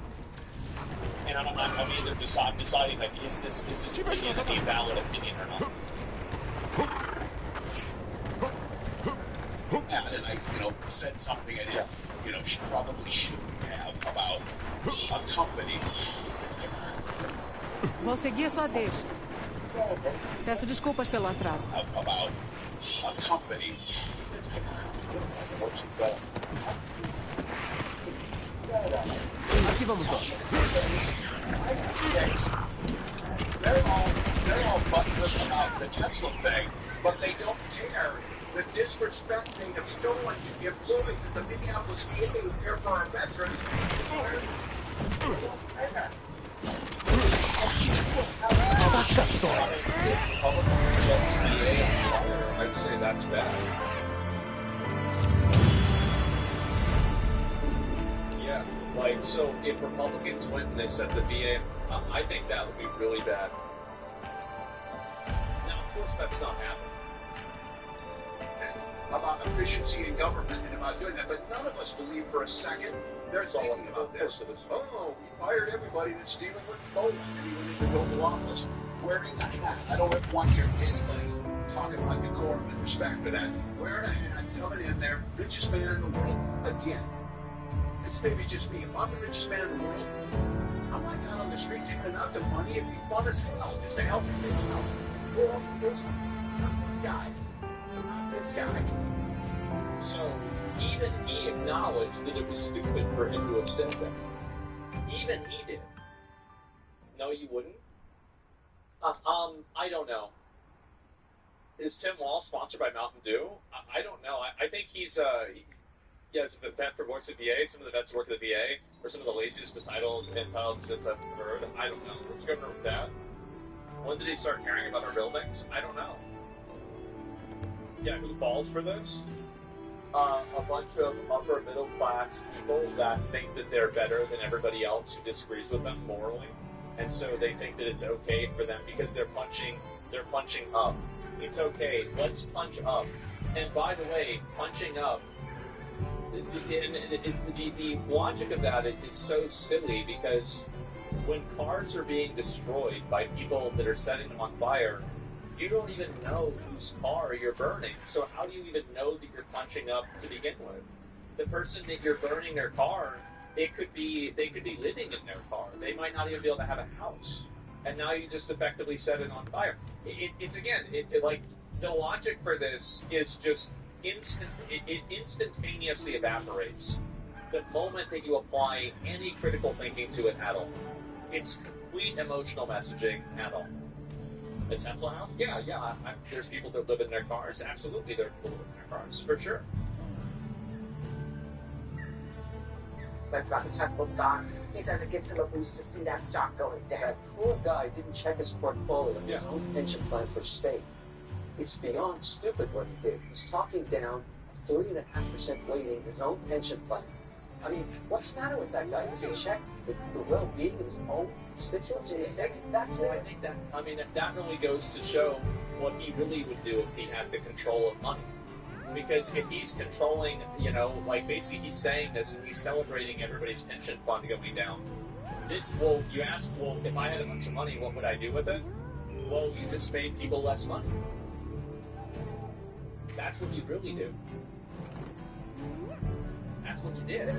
And I'm either deciding, like, is this opinion a valid opinion or not? Yeah, and I, said something I didn't, she probably shouldn't have about a company. Vou seguir sua deixa. Peço desculpas pelo atraso. About a company. Aqui vamos nós. They're all buttoned up about the Tesla thing, but they don't care the disrespect they have shown employees at the Minneapolis VA who care for our veterans. I'd say that's bad. Yeah, like, so if Republicans went and they set the VA, I think that would be really bad. Now, of course, that's not happening. About efficiency in government and about doing that, but none of us believe for a second they're thinking about this. Oh, we fired everybody that's dealing with Poland. Anyone in the Oval Office wearing a hat. I don't want to hear anybody talking about decorum and respect for that. Wearing a hat, coming in there, richest man in the world again. This maybe just me. If I'm the richest man in the world, I'm like out on the streets handing out the money. It'd be fun as hell just to help me things out. Well, not this guy. This guy. So even he acknowledged that it was stupid for him to have said that. Even he did. No, you wouldn't? I don't know. Is Tim Walz sponsored by Mountain Dew? I don't know. I think he's he has a vet for works at VA. Some of the vets work at the VA, or some of the laziest societal intelligence I've heard. I don't know. What's going on with that? When did he start caring about our buildings? I don't know. Yeah, who falls for this? A bunch of upper middle class people that think that they're better than everybody else who disagrees with them morally, and so they think that it's okay for them because they're punching up. It's okay. Let's punch up. And by the way, punching up. The logic of that is so silly because when cars are being destroyed by people that are setting them on fire, you don't even know whose car you're burning. So how do you even know that you're punching up to begin with? The person that you're burning their car, they could be living in their car. They might not even be able to have a house. And now you just effectively set it on fire. It's like the logic for this is just it instantaneously evaporates the moment that you apply any critical thinking to it at all. It's complete emotional messaging at all. The Tesla house? Yeah. There's people that live in their cars. Absolutely, there are people that live in their cars, for sure. That's about the Tesla stock. He says it gives him a boost to see that stock going down. That poor guy didn't check his portfolio, his own pension plan for state. It's beyond stupid what he did. He's talking down 30.5% weighting his own pension plan. I mean, what's the matter with that guy? Does he check the well-being of his own constituents. That's I think that, I mean, that really goes to show what he really would do if he had the control of money. Because if he's controlling, you know, like basically he's saying this, he's celebrating everybody's pension fund going down. Well, you ask, well, if I had a bunch of money, what would I do with it? Well, you just paid people less money. That's what you really do. That's what you did.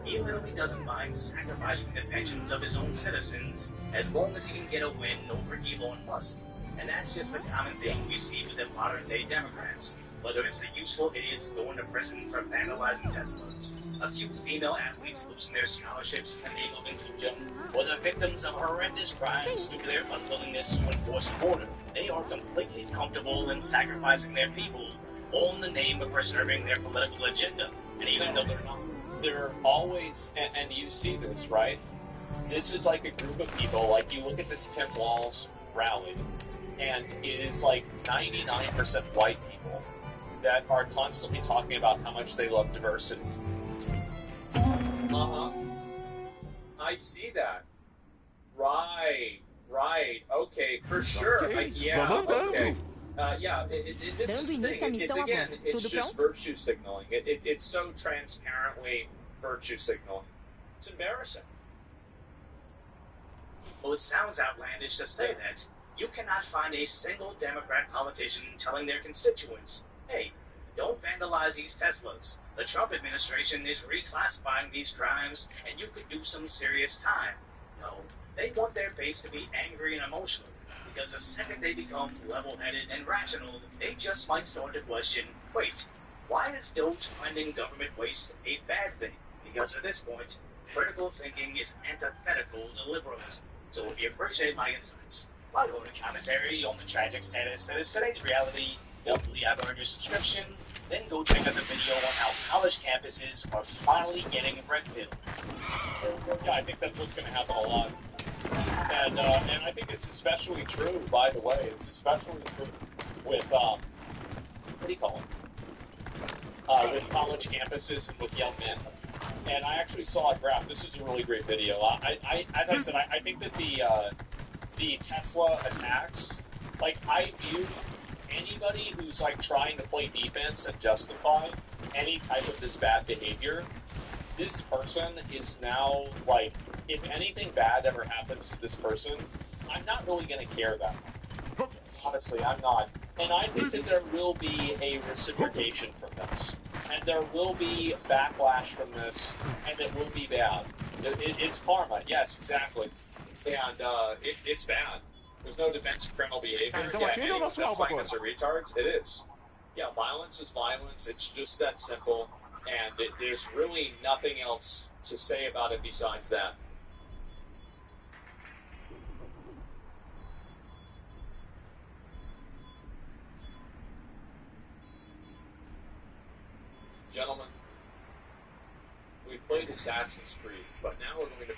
He literally doesn't mind sacrificing the pensions of his own citizens as long as he can get a win over Elon Musk. And that's just a common thing we see with the modern-day Democrats. Whether it's the useful idiots going to prison for vandalizing Teslas, a few female athletes losing their scholarships and legal inclusion, or the victims of horrendous crimes due to their unwillingness to enforce order, they are completely comfortable in sacrificing their people, all in the name of preserving their political agenda. And even though they're not, they're always, and you see this, right? This is like a group of people, like you look at this Tim Walz rally, and it is like 99% white people that are constantly talking about how much they love diversity. I see that. Right. Okay, for sure. Okay. Okay. This is the thing. It's just virtue signaling. It's so transparently virtue signaling. It's embarrassing. Well, it sounds outlandish to say that. You cannot find a single Democrat politician telling their constituents, hey, don't vandalize these Teslas. The Trump administration is reclassifying these crimes, and you could do some serious time. No, they want their base to be angry and emotional, because the second they become level-headed and rational, they just might start to question, wait, why is Doge funding government waste a bad thing? Because at this point, critical thinking is antithetical to liberalism. So if you appreciate my insights, I'll go to commentary on the tragic status that is today's reality. Hopefully I've earned your subscription. Then go check out the video on how college campuses are finally getting red pill. Yeah, I think that's what's going to happen a lot. And I think it's especially true, by the way, it's especially true with, what do you call them? With college campuses and with young men. And I actually saw a graph. This is a really great video. As I said, I think that the Tesla attacks, like, I view anybody who's, like, trying to play defense and justify any type of this bad behavior, this person is now, like, if anything bad ever happens to this person, I'm not really going to care that much. Honestly, I'm not. And I think that there will be a reciprocation from this. And there will be backlash from this, and it will be bad. It's karma, yes, exactly. And it's bad. There's no defense of criminal behavior. Yeah, anyone that's fighting us are retards. It is. Yeah, violence is violence. It's just that simple. And there's really nothing else to say about it besides that. Gentlemen, we played Assassin's Creed, but now we're going to...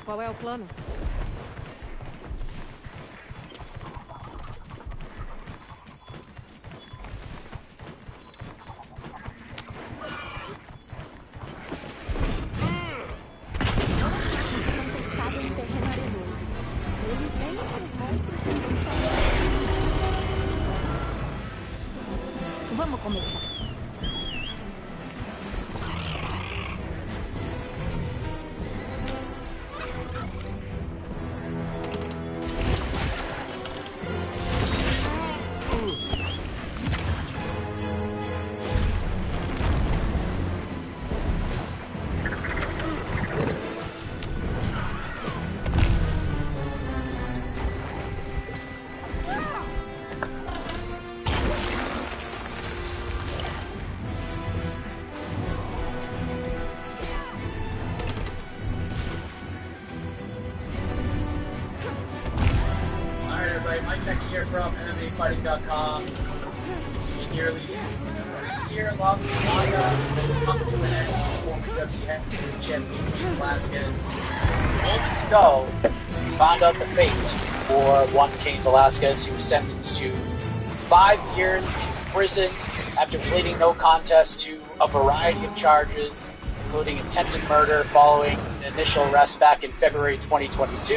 Qual é o plano? Vamos começar. From MMAfighting.com. A nearly 3-year-long saga has come to an end. Former UFC heavyweight champion Velasquez moments ago found out the fate for one Cain Velasquez. He was sentenced to 5 years in prison after pleading no contest to a variety of charges, including attempted murder following an initial arrest back in February 2022.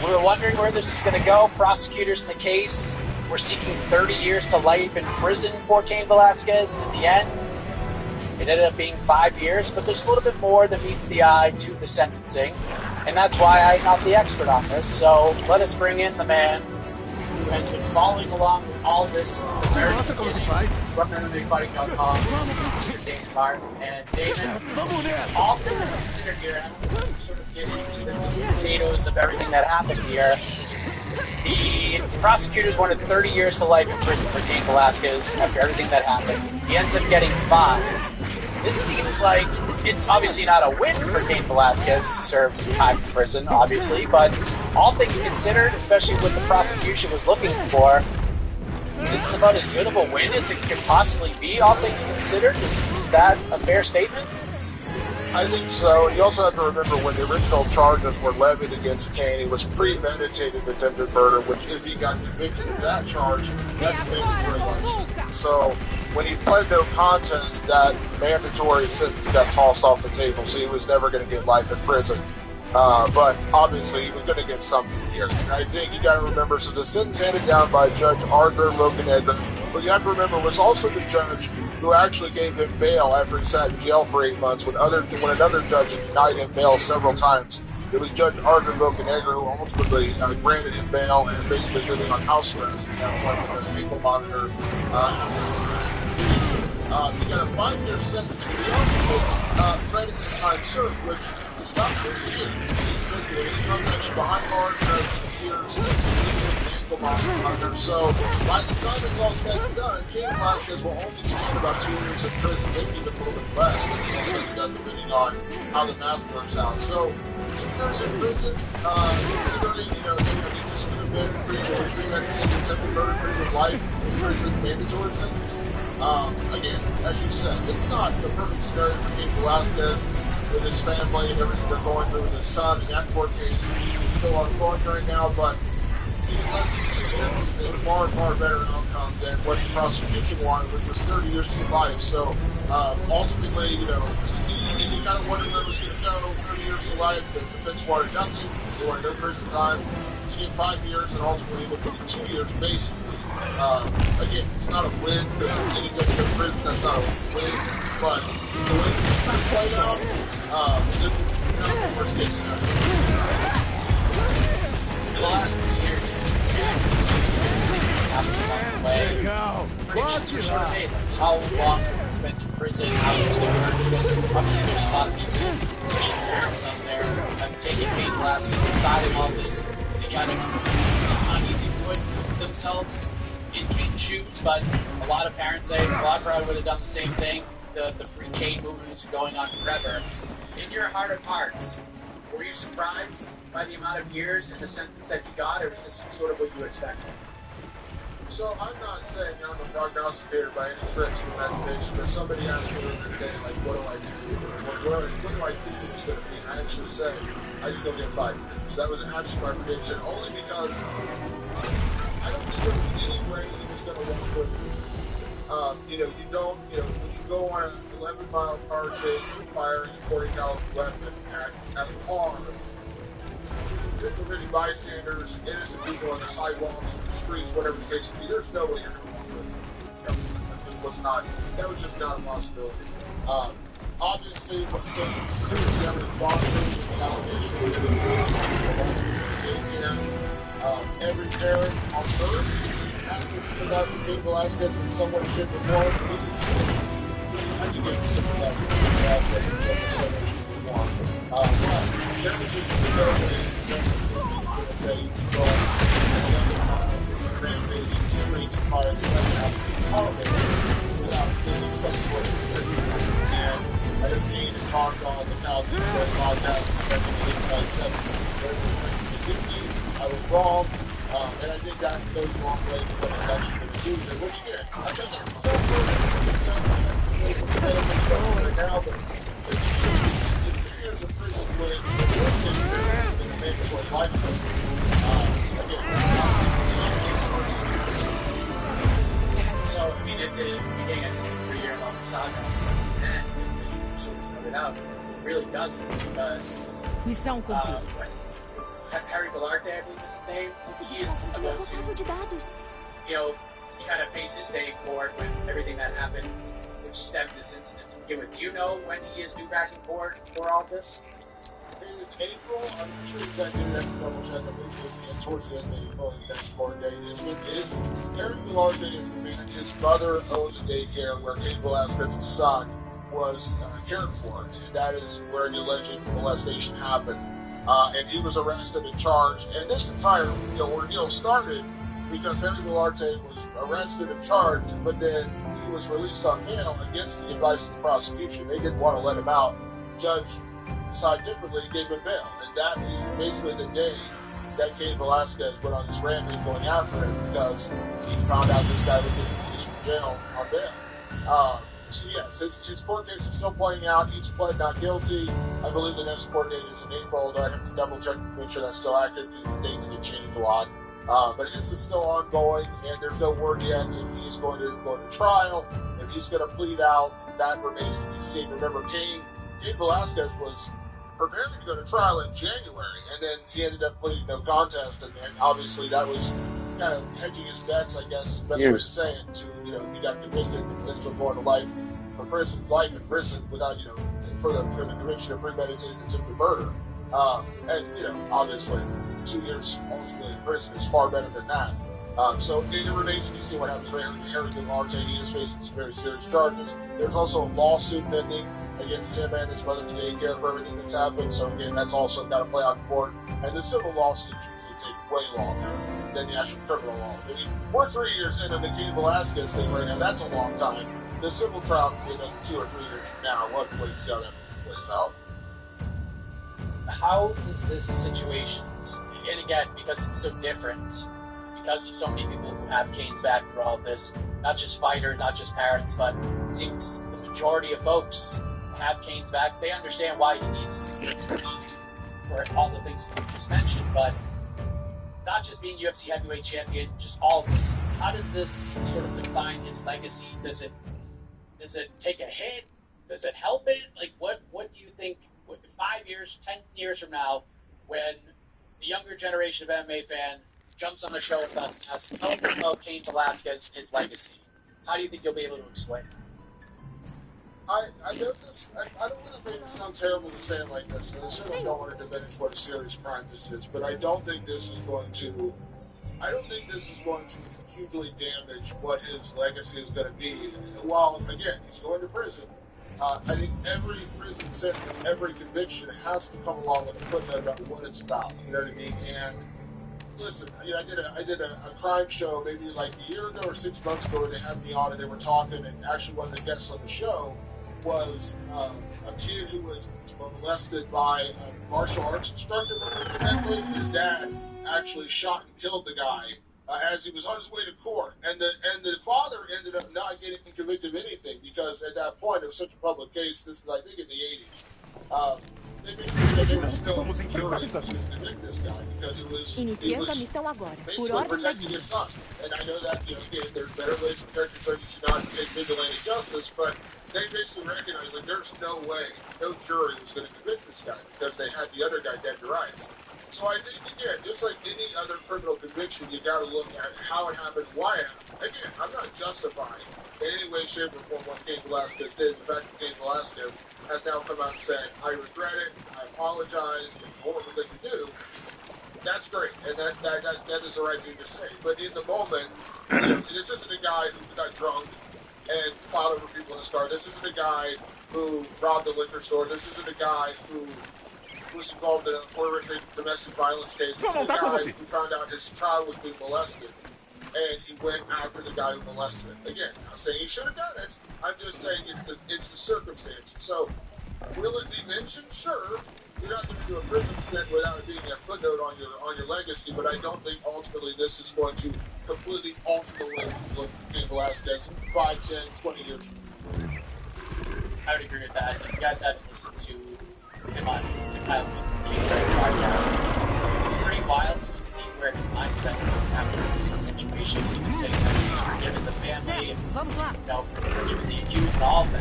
We were wondering where this is going to go. Prosecutors in the case were seeking 30 years to life in prison for Cain Velasquez, and in the end, it ended up being 5 years, but there's a little bit more that meets the eye to the sentencing, and that's why I'm not the expert on this. So let us bring in the man who has been following along with all this since the very beginning from MMAfighting.com, Mr. Damon Martin. And Damon, all things considered here, and I'm going to sort of get into the meat and potatoes of everything that happened here. The prosecutors wanted 30 years to life in prison for Cain Velasquez after everything that happened. He ends up getting 5. This seems like it's obviously not a win for Cain Velasquez to serve time in prison, obviously, but all things considered, especially what the prosecution was looking for, this is about as good of a win as it could possibly be, all things considered. Is that a fair statement? I think so. You also have to remember when the original charges were levied against Cain, it was premeditated attempted murder, which if he got convicted of that charge, that's mandatory life sentence. So when he pled no contest, that mandatory sentence got tossed off the table, so he was never going to get life in prison. But obviously he was going to get something here. And I think you got to remember, so the sentence handed down by Judge Arthur Bocanegra, who you have to remember was also the judge who actually gave him bail after he sat in jail for 8 months when another judge had denied him bail several times. It was Judge Arthur Bocanegra who ultimately granted him bail and basically living on house arrest. One ankle monitor. He got a 5-year sentence, but he also takes credit for time served, which is not 30 years. He comes actually behind bars for 2 years. Ankle monitor. So by the time it's all said and done, Cain Velasquez will only spend about 2 years in prison, maybe even a little bit less, when it's all said and done, depending on how the math works out. So 2 years in prison, considering, he just could have been premeditated attempted murder, prison life, in prison, mandatory sentence. Again, as you said, it's not the perfect scenario for Cain Velasquez with his family and everything they're going through with his son, and that court case is still ongoing right now, but in less than 2 years, it's a far, far better outcome than what the prosecution wanted, which was 30 years to life. So ultimately, you kind of wondered where it was going to go. 30 years to life, the defense wanted nothing. They wanted no prison time. He get 5 years, and ultimately he looked at 2 years, basically. Again, it's not a win, because anytime you go to prison, that's not a win. But the way it's played out, this is not the worst case scenario. For the last 3 years, pretty predictions are sort of made, like how long they're going to spend in prison, how it's going to work, because obviously there's a lot of people, especially parents out there, taking Cain Velasquez, deciding all this. They kind of, it's not easy to put themselves in Cain's shoes, but a lot of parents say, well, I probably would have done the same thing. The free Cain movement was going on forever. In your heart of hearts, were you surprised by the amount of years and the sentence that he got, or is this sort of what you expected? So I'm not saying I'm a prognosticator by any stretch of the imagination, but somebody asked me the other day, like, what do I do? What do I think it's going to be? I actually said, I think he'll get 5 years. So that was actually my prediction, only because I don't think there was any way he was going to walk with it. When you go on an 11-mile car chase and firing a 40-caliber weapon at a car, many bystanders, innocent people on the sidewalks and the streets, whatever the case may be, there's no way you're going to walk with it. That was just not a possibility. Obviously, when you get the evidence boxes and the allegations that every parent on earth has to think about Cain Velasquez in some way, shape, or form. I can give you some of that Cain Velasquez in some way, shape, or form. There was just no way to say you can go rampage in the streets and fire the weapon without thinking some sort of prison. And I have Cain and talked on the Couch podcast in 7 I was wrong, and I think that goes a long way to what it's actually going to do. Which again, I think it's so good. Right now, but it's 2 years of prison with a mandatory life sentence. the saga comes to an end, and you sort of put it out, it really doesn't, because Missão cumprida. Harry Galante, I believe is his name, he is about to, you know, he kind of faces his day in court with everything that happened, which stemmed this incident to begin with. Do you know when he is due back in court for all this? It was April. I'm sure exactly. I have to double check. I believe it was towards the end of April. The next court date is Eric Galante is the man. His mother owns a daycare where Cain Velasquez's son was cared for, and that is where the alleged molestation happened. And he was arrested and charged. And this entire ordeal started because Henry Galante was arrested and charged, but then he was released on bail against the advice of the prosecution. They didn't want to let him out. Judge decided differently, gave him bail. And that is basically the day that Cain Velasquez went on this rampage going after him because he found out this guy was getting released from jail on bail. So yes, his court case is still playing out. He's pled not guilty. I believe the next court date is in April, though I have to double check to make sure that's still accurate because the dates get changed a lot. But his is still ongoing, and there's no word yet if he's going to go to trial, if he's going to plead out. That remains to be seen. Remember, Cain Velasquez was preparing to go to trial in January, and then he ended up pleading no contest, and obviously that was kind of hedging his bets, I guess, best way to say it, to, he got convicted of the potential going to life in prison without, for the conviction of premeditated attempted murder. And, obviously 2 years ultimately in prison is far better than that. So it remains to be seen what happens for Harry Galante. He is facing some very serious charges. There's also a lawsuit pending against him and his mother's daycare for everything that's happened. So again, that's also got to play out in court. And the civil lawsuits usually take way longer than the actual criminal law. I mean, we're 3 years into the Cain Velasquez thing right now. That's a long time. The civil trial could be another 2 or 3 years from now. We'll have to wait and see how that plays out. How does this situation, and again, because it's so different, because of so many people who have Cain's back through all of this, not just fighters, not just parents, but it seems the majority of folks have Cain's back. They understand why he needs to for all the things that you just mentioned, but not just being UFC heavyweight champion, just all of this. How does this sort of define his legacy? Does it take a hit? Does it help it? Like, what do you think, 5 years, 10 years from now, when the younger generation of MMA fan jumps on the show with us and tells them about Cain Velasquez, his legacy? How do you think you'll be able to explain it? I know this. I don't want to make it sound terrible to say it like this, and I certainly don't want to diminish what a serious crime this is. But I don't think this is going to. I don't think this is going to hugely damage what his legacy is going to be. While again, he's going to prison. I think every prison sentence, every conviction has to come along with a footnote about what it's about. You know what I mean? And listen, I did a crime show maybe like a year ago or 6 months ago where they had me on and they were talking, and actually one of the guests on the show was a kid who was molested by a martial arts instructor. And his dad actually shot and killed the guy as he was on his way to court, and the father ended up not getting convicted of anything because at that point it was such a public case. This is, I think, in the 80s. They basically said they were still furious to convict this guy because it was Iniciando a missão agora, por basically ordem da protecting his son. And I know that there's better ways for characters so you should not take vigilante justice, but they basically recognized that there's no way, no jury was going to convict this guy because they had the other guy dead to rights. So I think, again, just like any other criminal conviction, you got to look at how it happened, why it happened. Again, I'm not justifying in any way, shape, or form what Cain Velasquez did. The fact that Cain Velasquez has now come out and said, I regret it, I apologize, it's horrible thing to do. That's great, and that is the right thing to say. But in the moment, this isn't a guy who got drunk and plowed over people in his car. This isn't a guy who robbed a liquor store. This isn't a guy who was involved in a horrific domestic violence case. This is a guy who found out his child was being molested, and he went after the guy who molested him. Again, I'm not saying he should have done it. I'm just saying it's the circumstance. So, will it be mentioned? Sure. You're not going to do a prison stint without it being a footnote on your legacy, but I don't think ultimately this is going to completely alter the way we look at Cain Velasquez 5, 10, 20 years from now. I would agree with that. If you guys haven't listened to him on the Kyle King podcast, it's pretty wild to see where his mindset is after this situation. He can say that he's forgiven the family and forgiven the accused and all of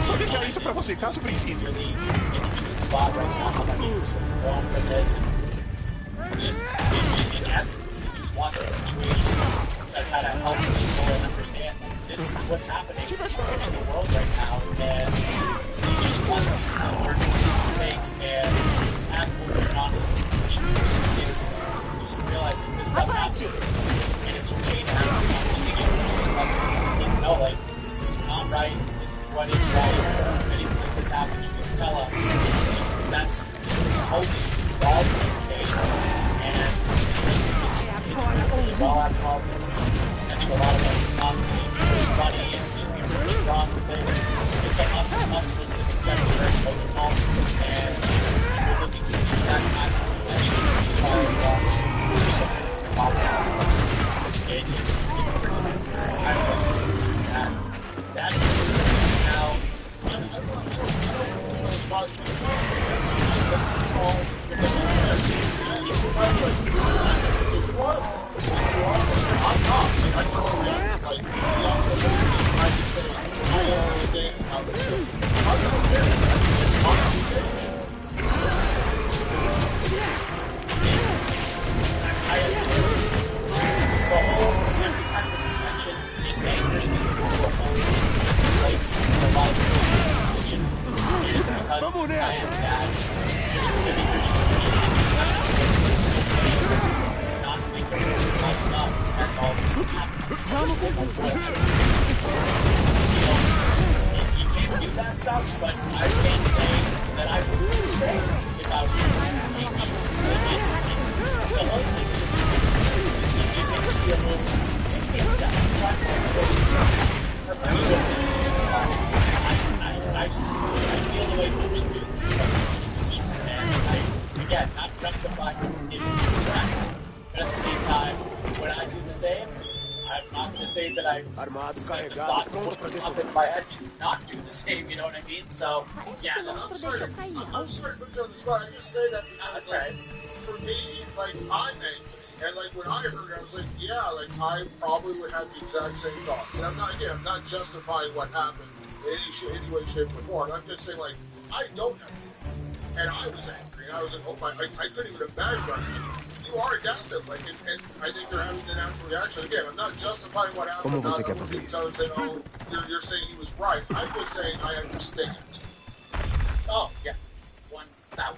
Vou deixar isso pra você, caso precise. Really interesting spot right now. How much he's grown from this, and just in essence, he just wants a situation to kind of help people and understand that this is what's happening in the world right now, and he just wants to learn from his mistakes and act open and honest communication. Just realizing this stuff happens, and it's okay to have this conversation. Just let kids know, like, this is not right, this is what is right. If anything like this happens, you can tell us. That's hoping all is okay. And it's really well after all this. That's a lot of it is not really funny and just be really strong with it. It's like us listen, it's definitely very emotional. And we're looking for the exact time of connection, which is why we lost it's a podcast. It is I love that is now every time this is mentioned, it angers me to a whole place a lot of attention. And it's because I am bad. There's not making my stuff. That's all that's happening. You can't do that stuff, but I can say that I would say about you. The whole thing is it makes me a little makes me upset. I feel the way folks do about this situation. And again, not justifying it correct, but at the same time, when I do the same, I'm not going to say that I thought what's up in my head to not do the same, you know what I mean? So, yeah, I'm sorry to put you on the spot. I just say that because, like, for me, like, I'm angry. And, like, when I heard it, I was like, yeah, like, I probably would have the exact same thoughts. And I'm not justifying what happened in any way, shape, or form. I'm just saying, like, I don't have feelings. And I was angry. And I was like, oh my, I couldn't even imagine what happened. You are adaptive, like, and I think you're having a natural reaction. Again, I'm not justifying what happened. I'm not saying, oh, you're saying he was right. I'm just saying I understand. Oh, yeah. 1,000%.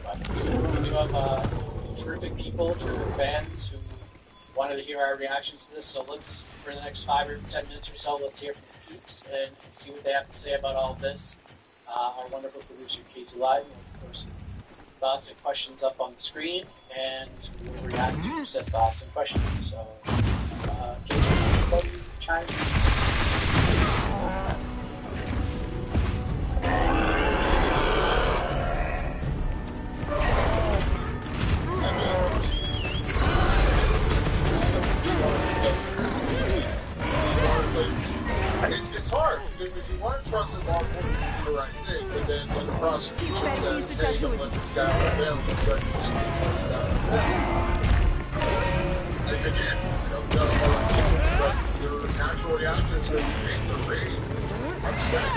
But we do have terrific people, terrific fans who wanted to hear our reactions to this. So let's, for the next 5 or 10 minutes or so, let's hear from the peeps and see what they have to say about all of this. Our wonderful producer, Casey Live, will, of course, thoughts and questions up on the screen, and we'll react to your said thoughts and questions. So, Casey, what do you chime in? It's hard because you want to trust in law enforcement to do the right thing, but then when the prosecution says, hey, don't let this guy on bail, you better just let this guy on bail. Like, again, I don't know but your natural reactions are anger, rage, upset.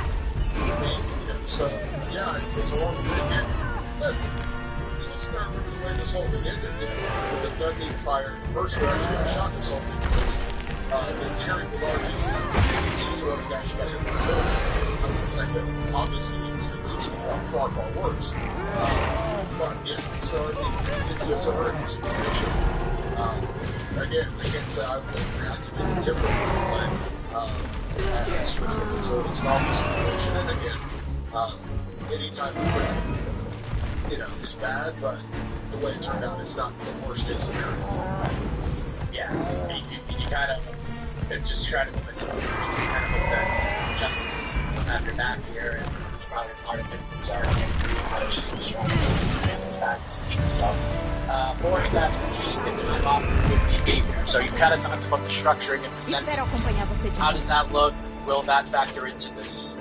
I mean, so, yeah, it's a long thing. And listen, let's start with the way this whole thing ended, with the gun being fired. The person who actually got shot this whole thing was the Jerry Belardi's he's one of the guys who got hit by a bullet. I think that obviously it's far, far worse. But yeah, so I mean, it's a hurting situation. Again, I can't say I would have reacted any differently, but it's just it's an awful situation. And again, any type of prison, is bad, but the way it turned out, it's not the worst case scenario. Yeah, you gotta just try to put myself in kind of hope that justice system have your back here, and there's probably a lot of victims already angry, it's just strong family's back, essentially. So, Forrest asked when Kane gets time off with behavior. So you kind of talked about the structuring of the sentence. How does that look? Will that factor into this?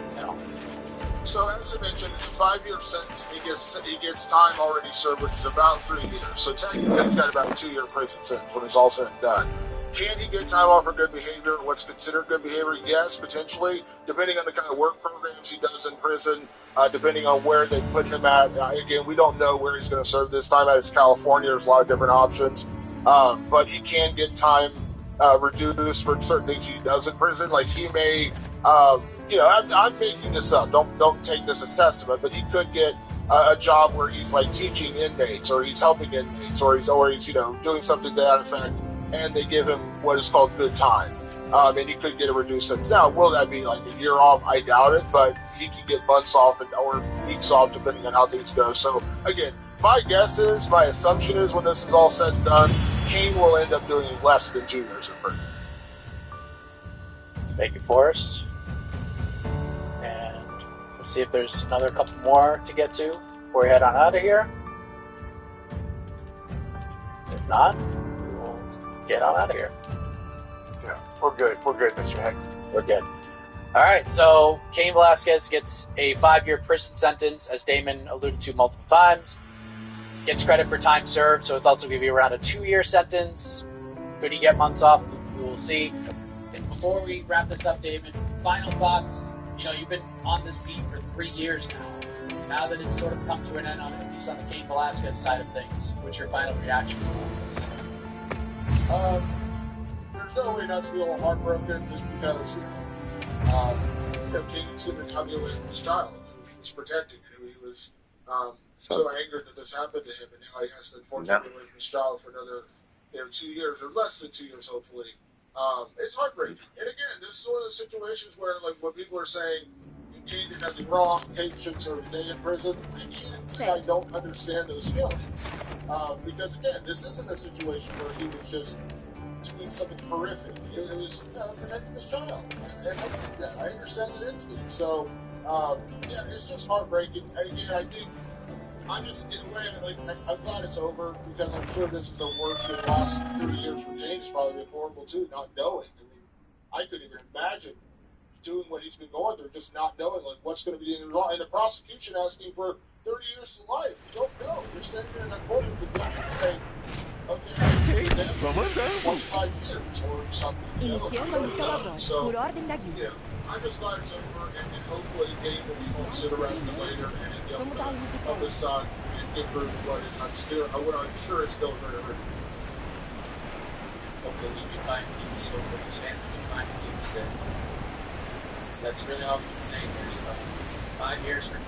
So as I mentioned, it's a 5-year sentence. He gets time already served, which is about 3 years. So technically, he's got about a 2-year prison sentence when it's all said and done. Can he get time off for good behavior? What's considered good behavior? Yes, potentially, depending on the kind of work programs he does in prison, depending on where they put him at. Again, we don't know where he's going to serve this time. As California, there's a lot of different options, but he can get time reduced for certain things he does in prison. Like he may, I'm making this up. Don't take this as testament, but he could get a job where he's like teaching inmates, or he's helping inmates, or he's doing something to that effect, and they give him what is called good time. And he could get a reduced sentence. Now, will that be like a year off? I doubt it, but he can get months off or weeks off depending on how things go. So again, my assumption is when this is all said and done, Kane will end up doing less than 2 years in prison. Thank you, Forrest. And let's see if there's another couple more to get to before we head on out of here. If not, we will get on out of here. Yeah, we're good. We're good, Mr. Heck. We're good. All right, so Cain Velasquez gets a 5-year prison sentence, as Damon alluded to multiple times. Gets credit for time served, so it's also going to be around a 2-year sentence. Could he get months off? We will see. And before we wrap this up, Damon, final thoughts. You've been on this beat for 3 years now. Now that it's sort of come to an end, at least on the Cain Velasquez side of things, what's your final reaction to all this? There's no way not to be a little heartbroken, just because Cain's going to come away from his child, who he was protecting, who he was so angered that this happened to him, and now he has to unfortunately be away from his child for another 2 years, or less than 2 years, hopefully. It's heartbreaking. And again, this is one of those situations where, like, when people are saying Cain did nothing wrong, Cain shouldn't serve a day in prison, I can't say I don't understand those feelings. Because again, this isn't a situation where he was just doing something horrific. It was protecting his child. And I get that. I understand that instinct. So, it's just heartbreaking. And again, I think I'm just, in a way, I'm glad it's over, because I'm sure this is the worst of the last 30 years for Cain. It's probably been horrible, too, not knowing. I mean, I couldn't even imagine doing what he's been going through, just not knowing, what's going to be the end result. And the prosecution asking for 30 years to life. You don't know. You're standing there in that court and saying, okay, 25 years or something. Iniziando a missão agora, por ordem da guilda. I'm just glad it's over, and hopefully Cain will be home sooner rather than later, and he'll help his son and get through what is. I'm sure it's still very hurting. Hopefully we can find peace, hopefully his family can find peace, and that's really all we can say. There's 5 years for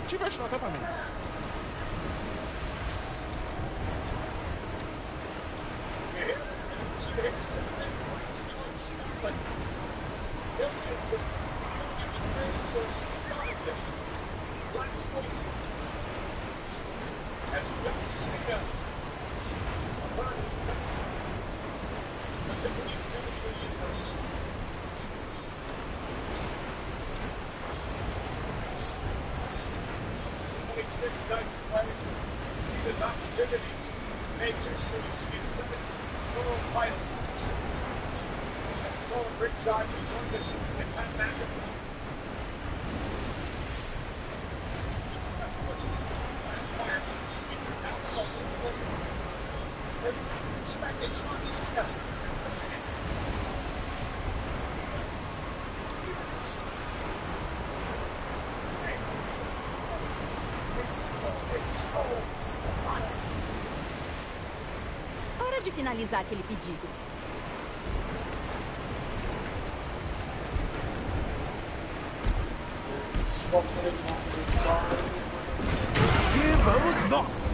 Tiveste no acampamento. pode finalizar aquele pedido. E vamos nós!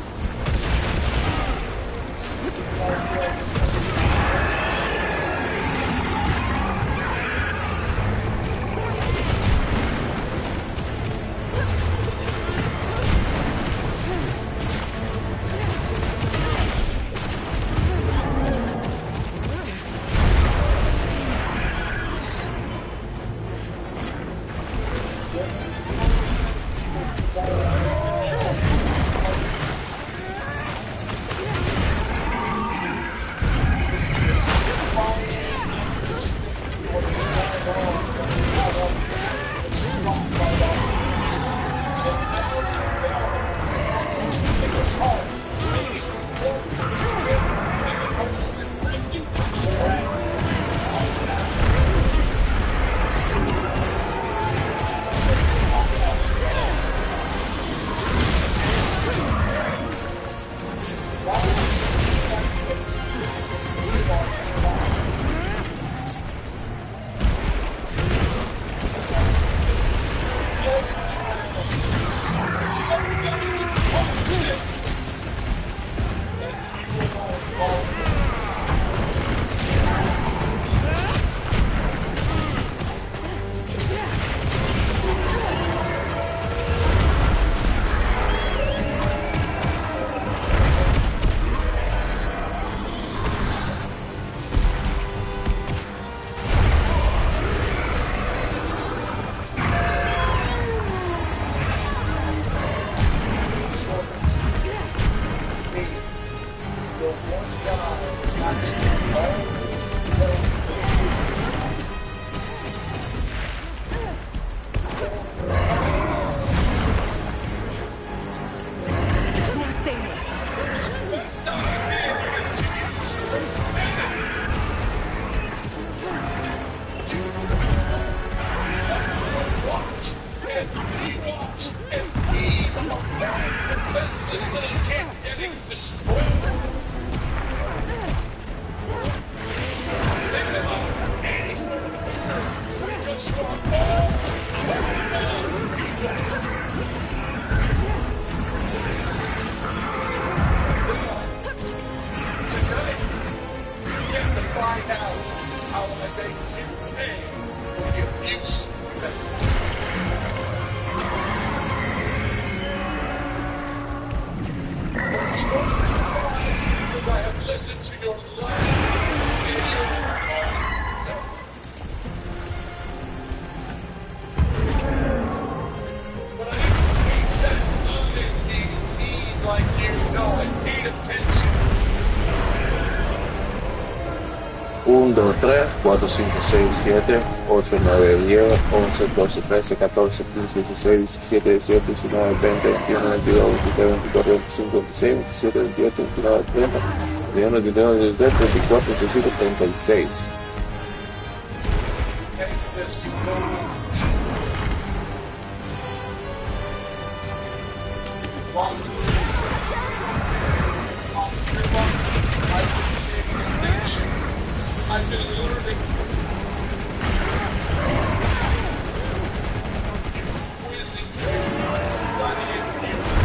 Un, 2, 3, 4, 5, 6, 7, 8, 9, 10, 11, 12, 13, 14, 15, 16, 17, 18, 19, 20, 21, 22, 23, 24, 25, 26, 27, 28, 29, 30, 31, 32, 33, 34, 35, 36. I've been learning. Quizzing you, studying you.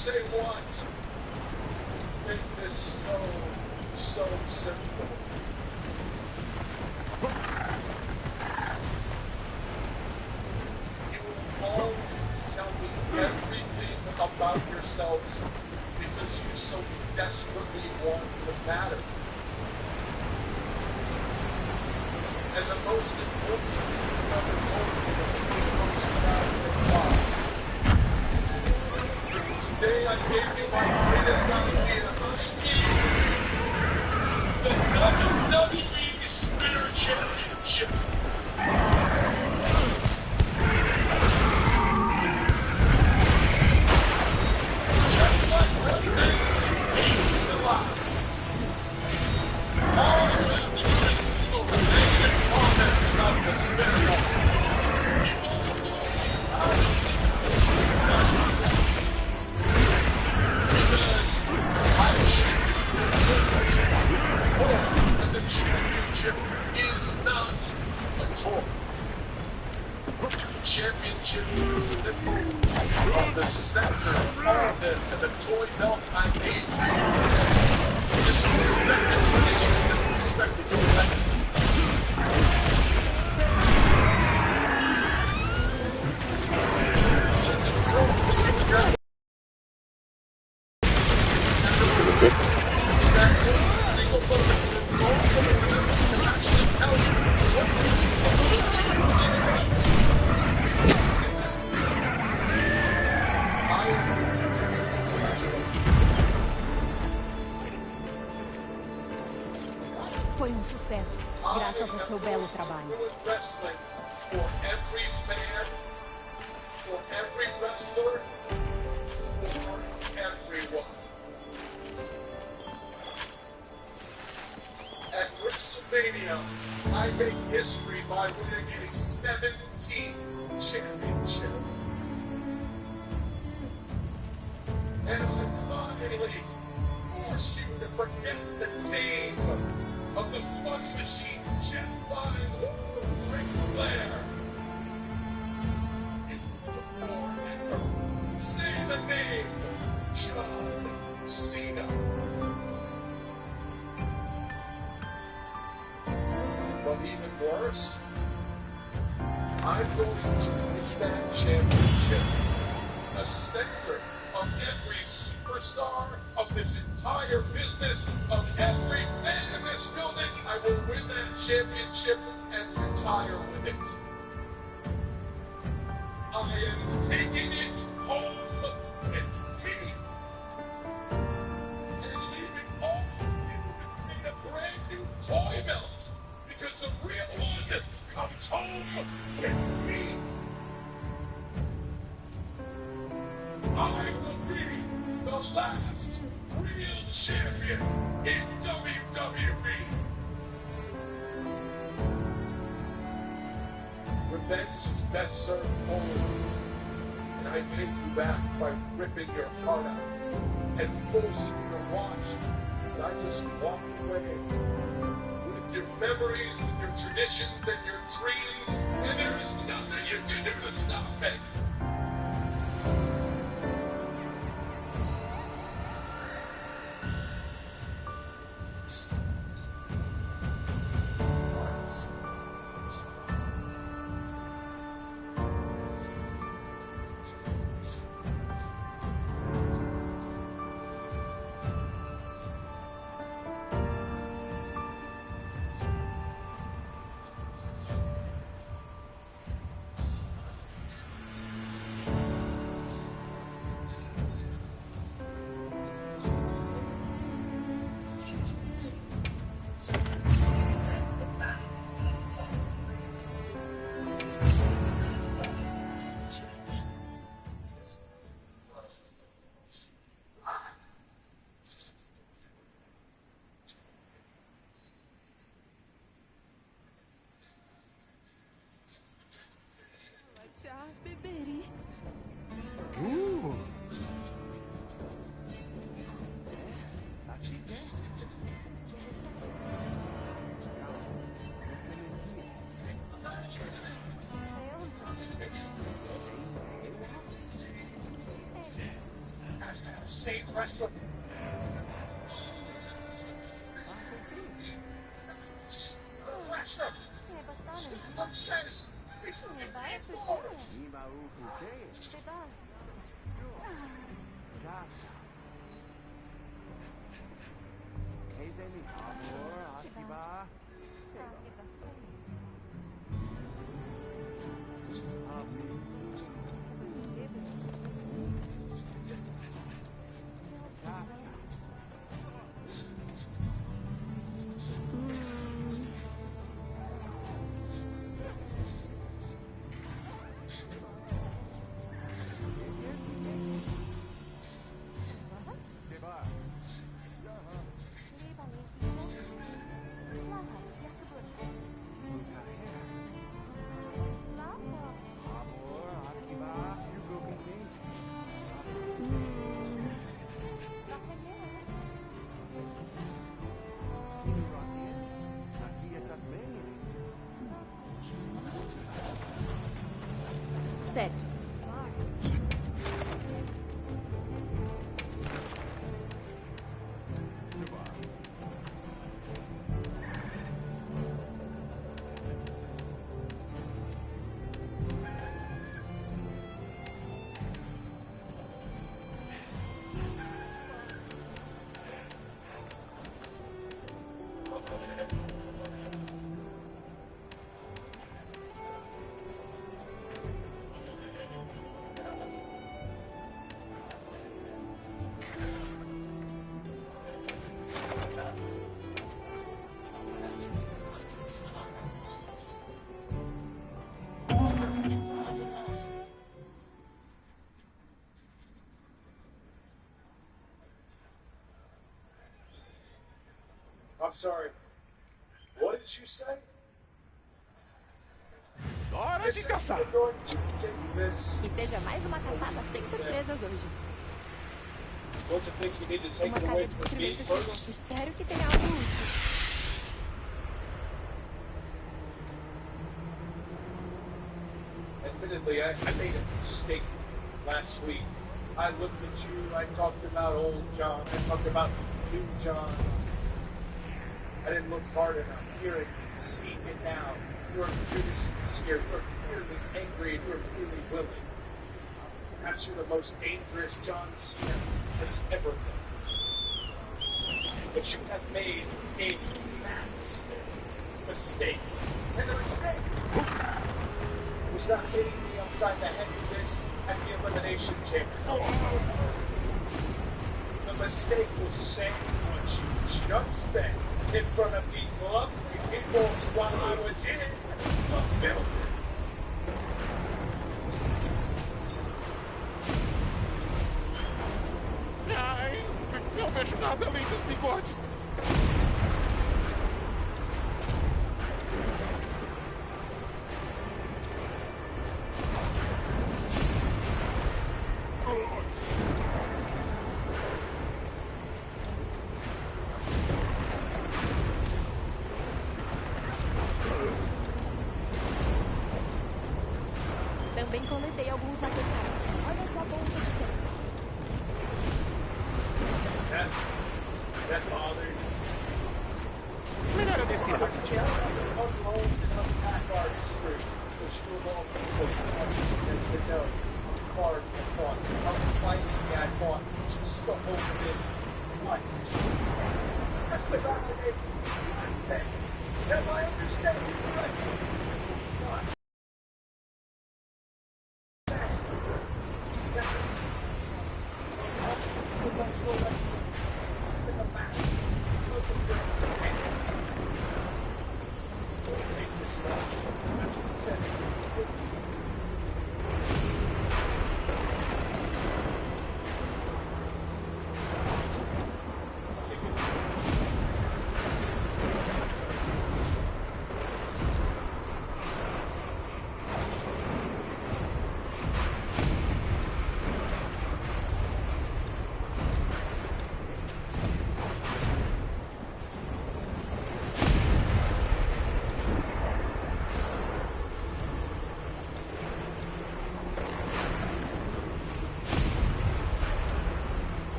say what? Make this so simple. You will always tell me everything about yourselves because you so desperately want to matter. And the most important thing you ever told me was April 2005. Today I gave you my greatest idea. The WWE Spinner Championship. That's what really means a lot. All you have to do is Google the negative comments of the Spinner. The championship is not a toy. The championship is the symbol of the center of all this, and the toy belt I made disrespected traditions and disrespected your legacy. Foi sucesso, graças ao seu belo trabalho. Wrestling for every fan, for every wrestler, for everyone. At WrestleMania, I make history by winning a 17 championship. And I finally force you to forget the name of the Fun Machine Jet Line Ric Flair. Say the name John Cena. But even worse, I'm going to use that championship, a center of every superstar of this entire business, of every fan in this building. I will win that championship and retire with it. I am taking it home with me. And leaving all of you in a brand new toy belt, because the real one comes home with me. I will be the last real champion in WWE. Revenge is best served cold, and I pay you back by ripping your heart out and forcing you to watch as I just walk away with your memories, with your traditions and your dreams, and there is nothing you can do to stop it. guys gotta save wrestler. Wrestler. What says? Certo. I'm sorry. What did you say? Hora de caçar! Que seja mais uma caçada sem surpresas hoje. Don't you think you need to take Uma it away carga de from me suprimentos first? chegou. Espero que tenha algo útil. Admittedly, I made a mistake last week. I looked at you, I talked about old John, I talked about new John. I didn't look hard enough. Hearing it, seeing it now. You're really sincere, you're clearly angry, and you're clearly willing. Perhaps you're the most dangerous John Cena has ever been. But you have made a massive mistake. And the mistake was not hitting me upside the head with this at the Elimination Chamber. The mistake was saying what you just said in front of these lovely people while I was in the building. Ai, não vejo nada além dos bigodes. Também coletei alguns materiais. Olha sua bolsa de tempo. Does that bother you? Melhor eu descer rapidinho. Unrolled enough pack our history, which you of all people understand to know how hard I fought, how fightingly I fought, just to hold this fight. That's the domination thing. Am I understanding correctly?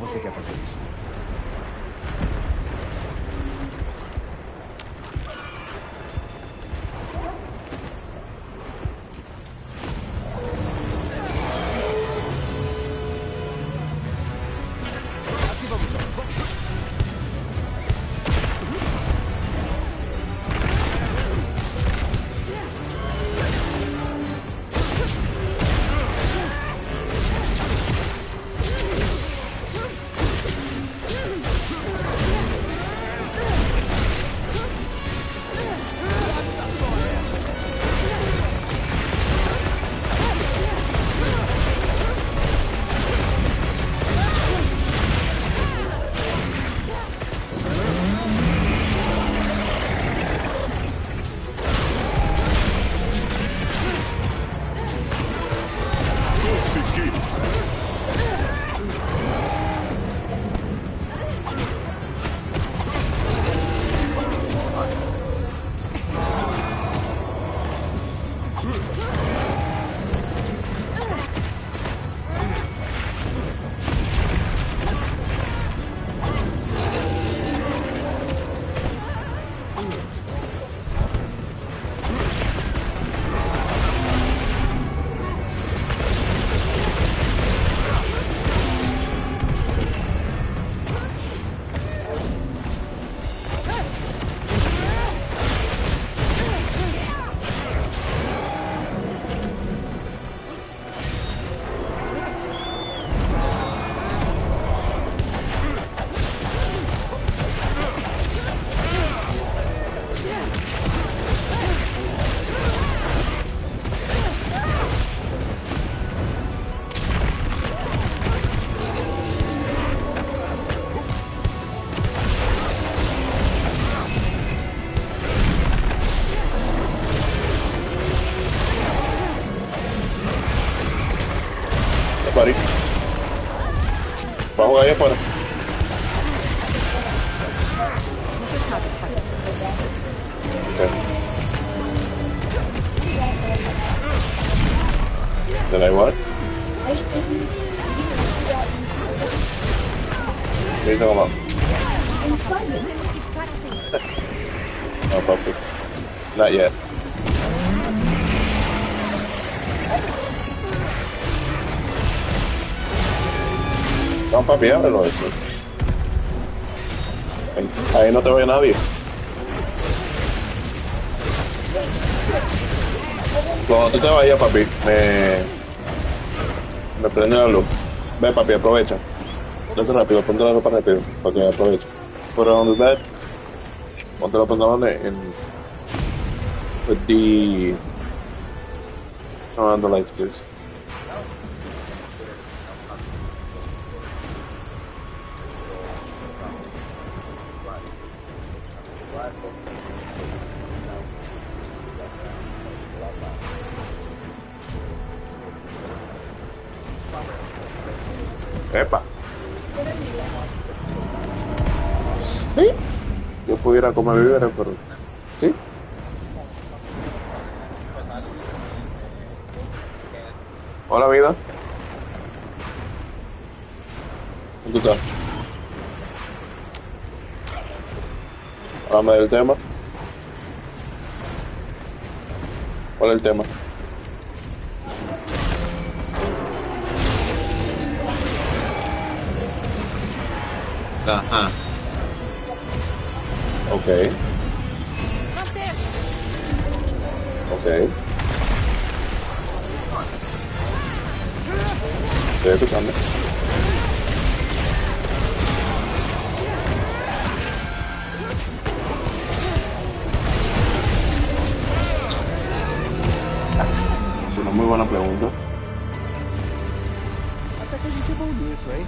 você quer fazer isso? Buddy. Va a jugar ahí afuera. Você sabe o que fazer. Okay. Did I what? What are you talking about? No, puppy. Not yet. No, papi, ábrelo eso. Ahí no te ve nadie. Cuando tú te vayas, papi, me prende la luz. Ve, papi, aprovecha. Vete rápido, ponte la ropa rápido, para que aproveche. Put it on the bed. Ponte los pantalones and put the... Turn on the lights, please. Epa. Sí. Yo pudiera comer víveres, pero... ¿Sí? Hola, vida. ¿Cómo tú estás? Háblame del tema. ¿Cuál es el tema? Ajá. Ok. Ok. Estoy escuchando. Es una muy buena pregunta. Até que a gente é bom nisso, hein?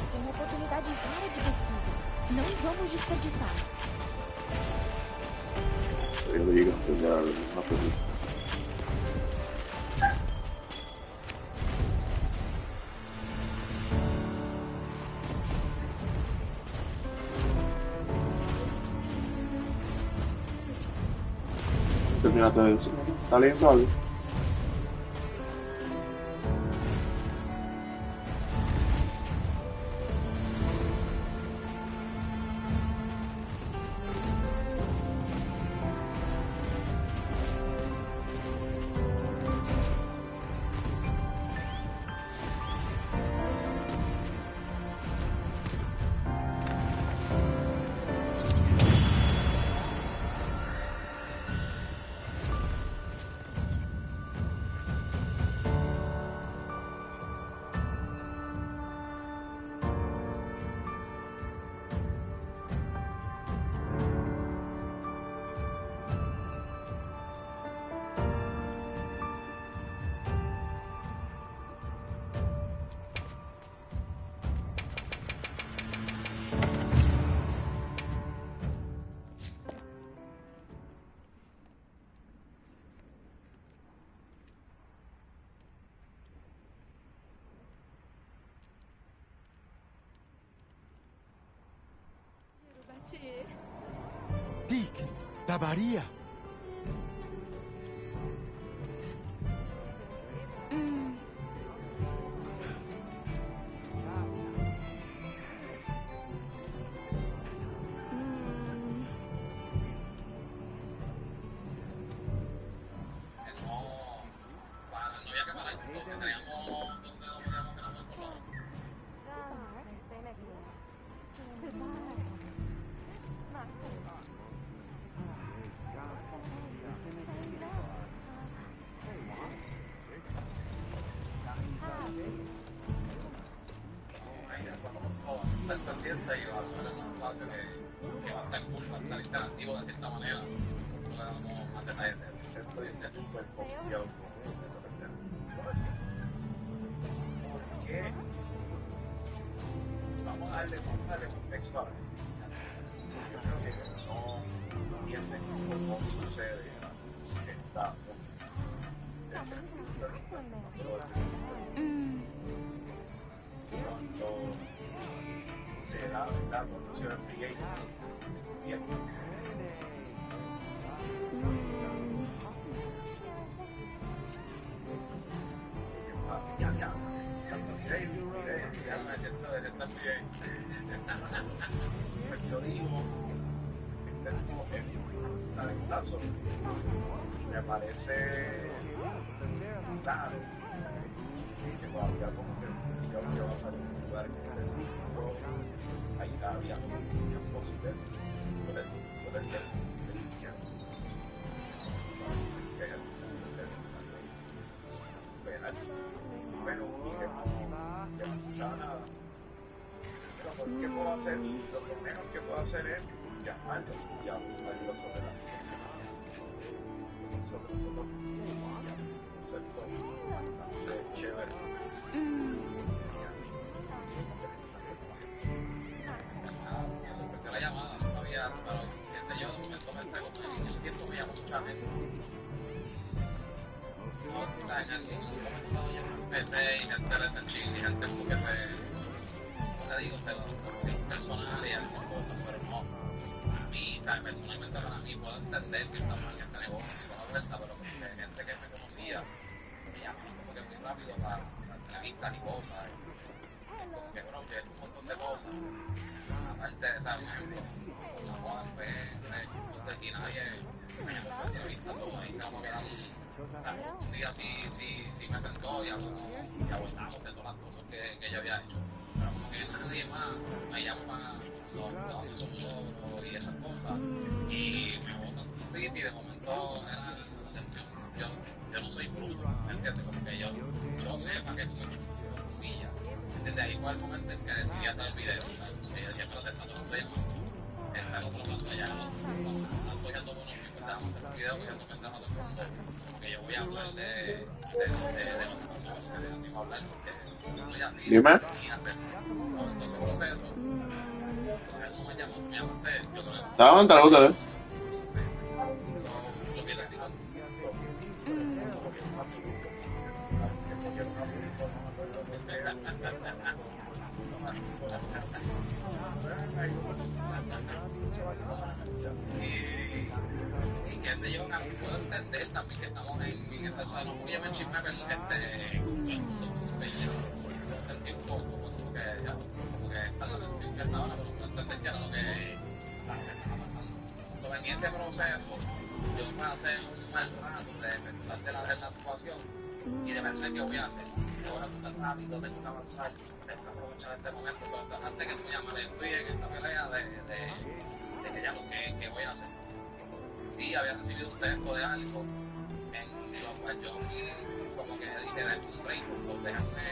Essa é uma oportunidade rara de pesquisa. Não vamos desperdiçar. Yo le digo antes de dar una pregunta. Terminaste de decir, ¿está leyendo algo? Dick, la Bahía. Me parece claro que todavía como que va a salir un lugar que ahí había posible poder ver bueno, y que no escuchaba nada. Pero ¿por qué puedo hacer? Lo menos que puedo hacer es llamarlo y hablarlo sobre la chévere. Yo se escuché la llamada, no sabía, pero qué sé yo, me comencé con ese tiempo me llamó mucha gente. No, o sea, en algún momento yo empecé y gente de Senchín y gente como que como te digo, se lo personal y algunas cosas, pero no, para mí, ¿sabes? Personalmente para mí puedo entender que estamos en este negocio y toda la vuelta, pero como que gente que me conocía me llama como que muy rápido para entrevistas y cosas, como que bueno, que es un montón de cosas, aparte de, ¿sabes? Por ejemplo, la Juan pues aquí nadie me llamó para entrevistas, o ahí se vamos a quedar un día sí me sentó y abordamos de todas las cosas que yo había hecho, pero como que nadie más me llama para los sonidos y esas cosas y me botan así y de momento era la atención. Yo no soy bruto, ¿me entiendes? Como que yo sepa que como cosilla. Desde ahí fue el momento en que decidí hacer el video, o sea, yo ya protestando con ellos, estar controlando allá, apoyando con los que estábamos haciendo el video, apoyando con el todo el mundo, como que yo voy a hablar de otras personas que de mismo hablar, porque yo soy así, Dime. y hacer todo ese proceso, él no me llamó, me llamó usted, yo creo que... Estaban ustedes. Lo que le digo, y qué sé yo, puedo entender también que estamos en esa zona, no voy a mencionar el todo el mundo como que sentí un poco como que está la tensión que estaba, pero puedo entender que era lo que estaba pasando. Entonces en ese proceso yo pasé un mal rato de pensar de la situación y de pensar qué voy a hacer. Yo voy a estar rápido, tengo que avanzar, tengo que aprovechar este momento, antes que tú me llames, estoy en esta pelea de que ya lo que voy a hacer. Sí, había recibido un texto de algo, en lo cual yo sí, como que dije, de un break, déjame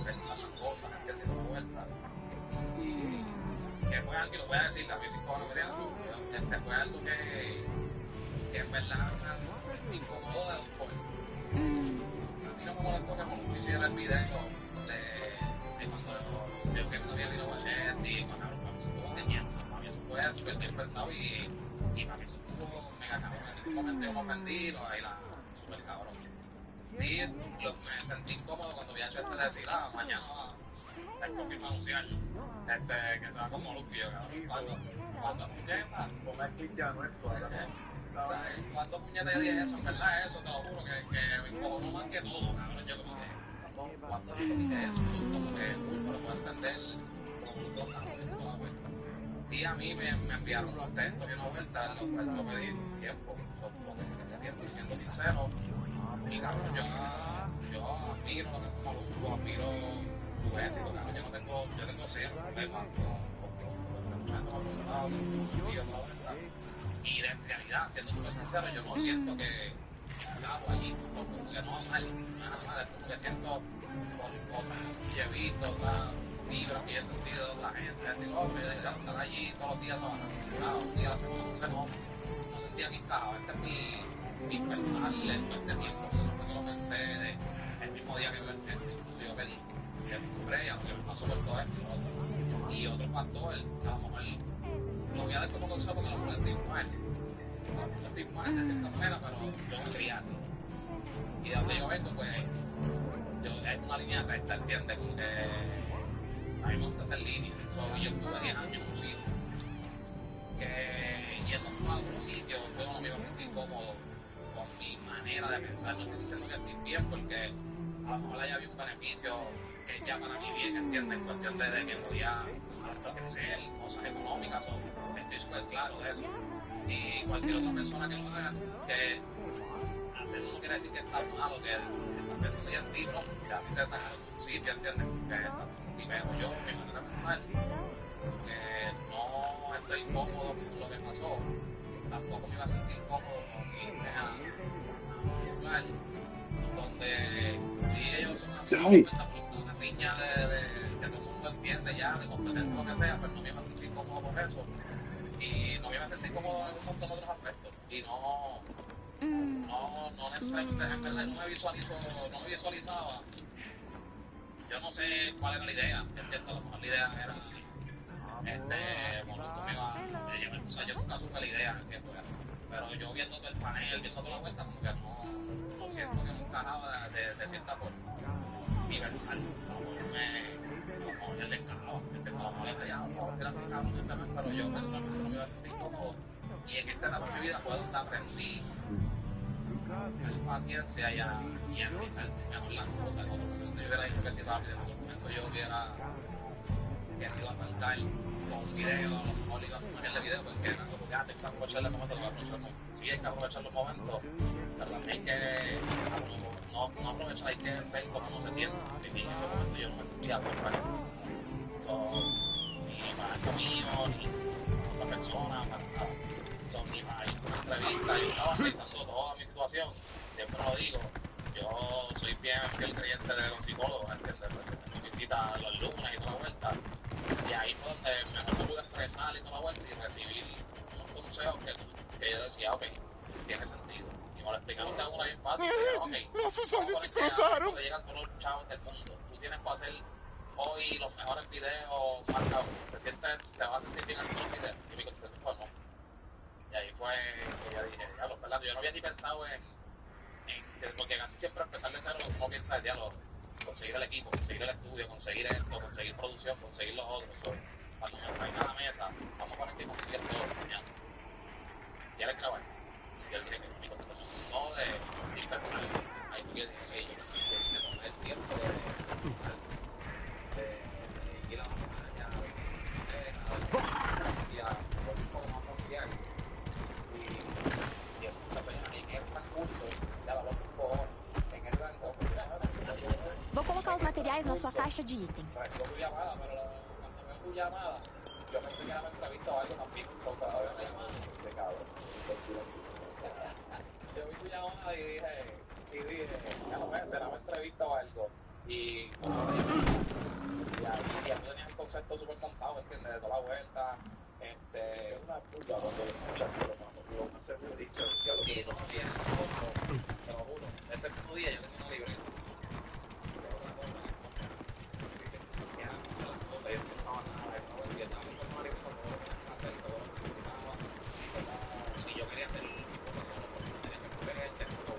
pensar las cosas, antes de dar vuelta. Y que fue algo, y lo voy a decir, la física no quería fue algo que en verdad me incomodó de un poco. A mí no me molestó que cuando hiciera el video de cuando yo que no había venido a Machete, cuando para mí estuvo genial, para mí eso fue súper bien pensado y para mí eso estuvo mega cabrón. En ningún momento yo me ofendí, ahí la súper cabrón. Sí, me sentí incómodo cuando vi a Chester decir, mañana es confirma anunciar que se va con Molusquillo, cuando puñeta, cuando puñeta yo dije eso, en verdad, eso, te lo juro, que me incomodó más que todo, cabrón, yo como que, cuando yo dije eso, como que, pero puedo entender, como dos años, sí, a mí me enviaron los textos y una vuelta, lo pedí tiempo, y siendo sincero, y cabrón, yo admiro lo que hace Molusco, admiro su éxito, cabrón, yo tengo cero problemas y de realidad, siendo súper sincero, yo no siento que acabo allí, porque no mal, nada, como que siento por que he visto, otras vibras que yo he sentido de la gente, digo, hombre, de estar allí todos los días trabajando, un día a la semana, no sentía que encajaba, este es mi pensar en todo este tiempo, que lo pensé el mismo día que incluso yo pedí, que compré, aunque me pasó por todo esto, y otro factor, a lo mejor no voy a dar como consejo porque a lo mejor estoy mal de cierta manera, pero yo me crié así. Y de donde yo vengo, pues, es una línea recta, ¿entiendes? Como que a mí me gusta hacer líneas. Y yo estuve 10 años en un sitio que yendo a otro sitio, yo no me iba a sentir cómodo con mi manera de pensar. No estoy diciendo que estoy bien, porque a lo mejor allá había un beneficio que ya para mí bien, ¿entiendes? En cuestión de que voy a crecer cosas económicas, estoy súper claro de eso. Y cualquier otra persona que lo haga, que hacerlo no quiere decir que está malo, que esta persona ya es libre, que a ti te sacaron de un sitio, ¿entiendes? Que primero yo, mi manera de pensar, que no estoy cómodo con lo que pasó, tampoco me iba a sentir cómodo con irme a un lugar donde si ellos son amigos, una riña que todo el mundo entiende ya, de competencia o lo que sea, pero no me iba a sentir cómodo por eso. Y no me iba a sentir cómodo en un montón de otros aspectos. Y no necesariamente, en verdad, no me visualizaba. Yo no sé cuál era la idea, ¿entiendes? A lo mejor la idea era, Molusco me iba, o sea, yo nunca supe la idea que fuera. Pero yo viendo todo el panel, viendo toda la vuelta, como que no siento que no encajaba de cierta forma. Mi versal, a lo mejor él le encajaba, a lo mejor era ya, pero yo personalmente no me iba a sentir cómodo. Y en esta etapa de mi vida puedo aprendí tener paciencia y analizar mejor las cosas. En otro momento yo hubiera dicho que sí rápido, en otro momento yo hubiera querido arrancar con un video, a lo mejor iba a ponerle video porque ya te examen aprovechar los momentos, sí hay que aprovechar los momentos, pero también hay que no aprovechar, hay que ver cómo uno se siente. En ese momento yo no me sentía perfecto. Ni para el mío, ni otra persona, ni para ir a una entrevista. Yo estaba analizando toda mi situación, siempre lo digo. Yo soy bien fiel creyente de los psicólogos, ¿entiendes? Me visita los lunes y toda la vuelta. Y ahí fue donde mejor me pude expresar y toda la vuelta y recibir unos consejos que yo decía, ok, tiene sentido. Y me lo explicaron de una bien fácil. Los usuarios se cruzaron. Te llegan todos los chavos del mundo. Tú tienes para hacer hoy los mejores videos marcados. Te vas a sentir bien en los videos. Y mi contexto fue no. Y ahí fue que yo dije, diablo, ¿verdad? Yo no había ni pensado porque casi siempre empezar de cero uno piensa de diálogo. Conseguir el equipo, conseguir el estudio, conseguir esto, conseguir producción, conseguir los otros. Cuando me traigan a la mesa, vamos a poner que conseguir todo mañana. Y él grabar. Y él dije que mi contexto no de pensar. Ahí tú quieres decir que yo tomé el tiempo de ir a la montaña, y a un poco más familiar. Y eso está peleando. Y en el transcurso, ya lo busco en el rango. Vou colocar os materiais na sua caixa de itens. Yo fui llamada, pero cuando me fui llamada, yo pensé que era una entrevista o algo también. Cada vez me llamaban de cabrón. Yo vi tu llamada y dije, ya no sé, será una entrevista o algo. Y cuando me llamaron, ya tú tenías el concepto súper montado, ¿entiendes? De toda la vuelta. Una puta cuando le escuchaste lo más, porque vamos a hacer un dicho. Y no me viene, te lo juro. Ese mismo día yo tenía una libreta. Si yo quería hacer cosas solo, tenía que coger el texto,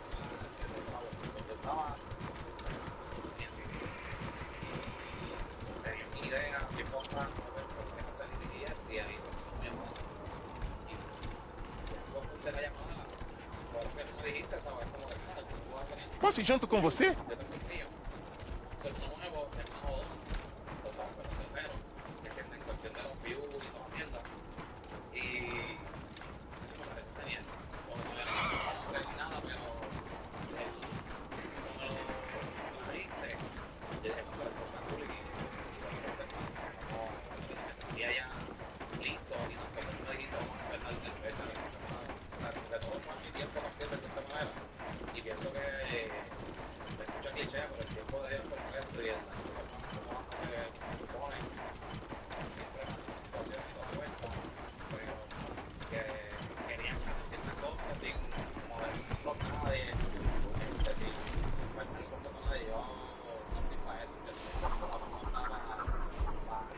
tenía mi posso ir junto com você?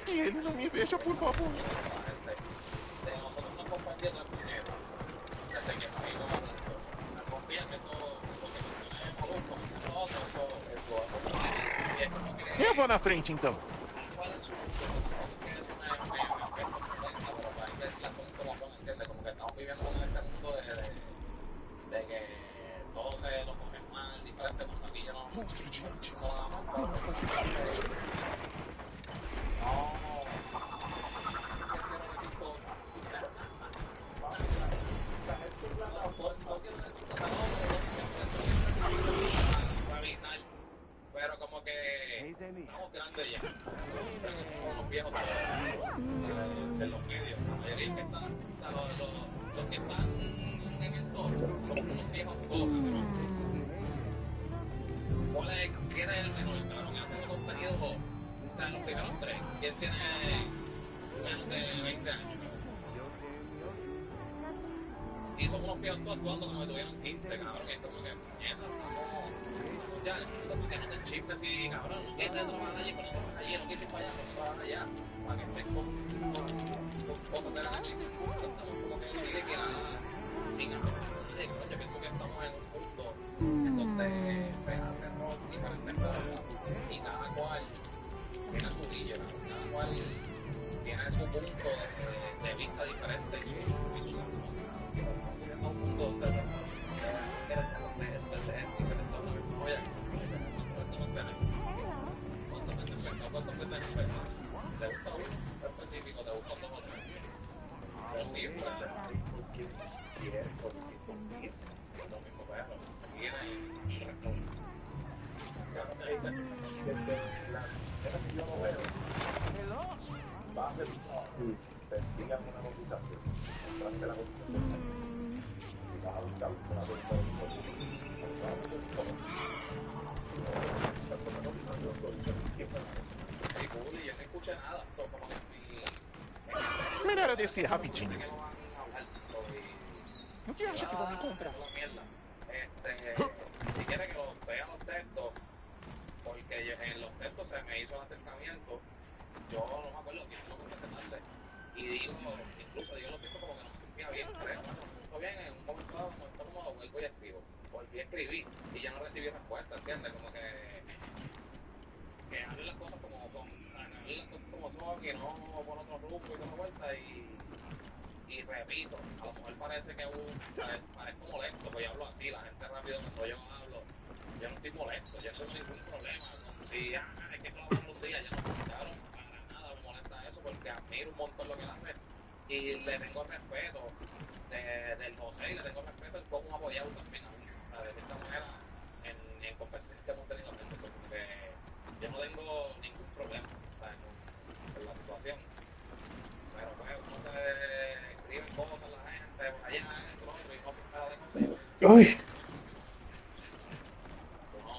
Que ele não me veja, por favor. Eu vou na frente, então. Monstro, gente. Não vai fazer isso. Pero como que estamos grandes ya. Creo que somos unos viejos de los medios. La mayoría que están, los que están en esto, somos unos viejos todos. ¿Quién es el menor? El cabrón que hace contenido, o sea, los primeros tres. ¿Quién tiene menos de 20 años? Y somos unos viejos todos actuando como que tuvieron 15, cabrón. Y es como que, mierda, ya, porque no te chistes así, cabrón. No quise trabajar allí, pero no trabajar allí. No quise ir para allá, pero no trabajar allá. Para que estés con cosas de la chica. Estamos como que sin nada, sin hacer nada. Yo pienso que estamos en un punto en donde se hace rol diferentes cosas y cada cual tiene su brillo, cada cual tiene su punto de vista diferente y su sensación. Estamos viviendo un mundo donde ¿cuántos veces te gusta uno específico? ¿Te gusta dos o tres? Lo mismo perro. Y el resto. Esa que yo no veo. Va a hacer te digan una cotización. Tras de la cotización. Y vas a buscar una cotización. Y yo no escuché nada. Como que Melhor eu descer rapidinho. O que acha que vão me encontrar? Si quiere que los vean los textos, porque en los textos se me hizo el acercamiento, yo no me acuerdo que lo contesté tarde, y digo, incluso digo los textos como que no me sentía bien, creo, no me siento bien, en un momento dado, como vuelvo y escribo, volví a escribir, y ya no recibí respuesta, ¿entiendes? Como que hable las cosas como son, hable las cosas como son, y no por otro rumbo y otra vuelta, y repito, a lo mejor parece que parezco molesto, pues yo hablo así, la gente rápido cuando yo hablo, yo no estoy molesto, yo no tengo ningún problema, como si es que colaborar un día, yo no cabrón, para nada me molesta eso, porque admiro un montón lo que él hace, y le tengo respeto del José, y le tengo respeto en cómo ha apoyado también a mí, de esta manera, en conversaciones que hemos tenido antes, porque yo no tengo ningún problema, en la situación, pero pues uno se escriben cosas la gente por allá, esto, otro, y no se nada de cosas. Uy. No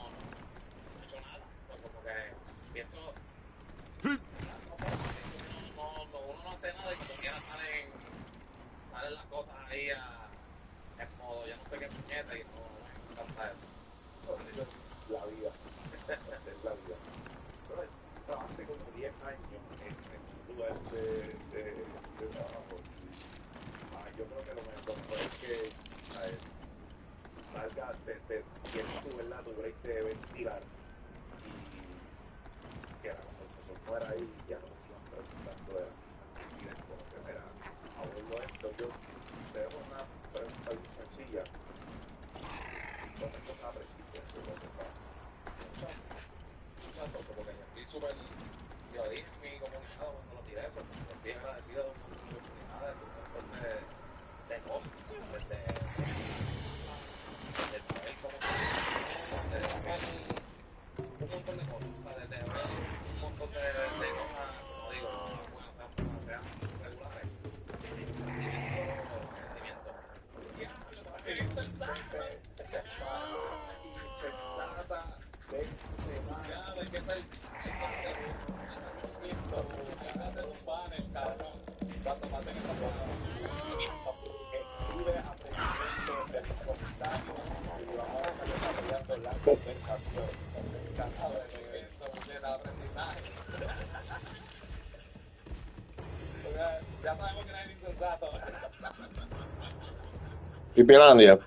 he hecho nada, pues como que pienso uno no hace nada y como quiera salen las cosas ahí en modo, yo no sé qué puñeta y no me encanta eso. La vida, es la vida. Yo trabajé como 10 años en lugar de trabajo. Yo creo que lo mejor es que vida de un montón de oportunidades, de un montón de cosas, desde saber cómo desde saber un montón de cosas, o sea, desde ver un montón de cosas, como digo, bueno, o sea, sean regulares, ya sabemos que no hay insensato. Pipilandia.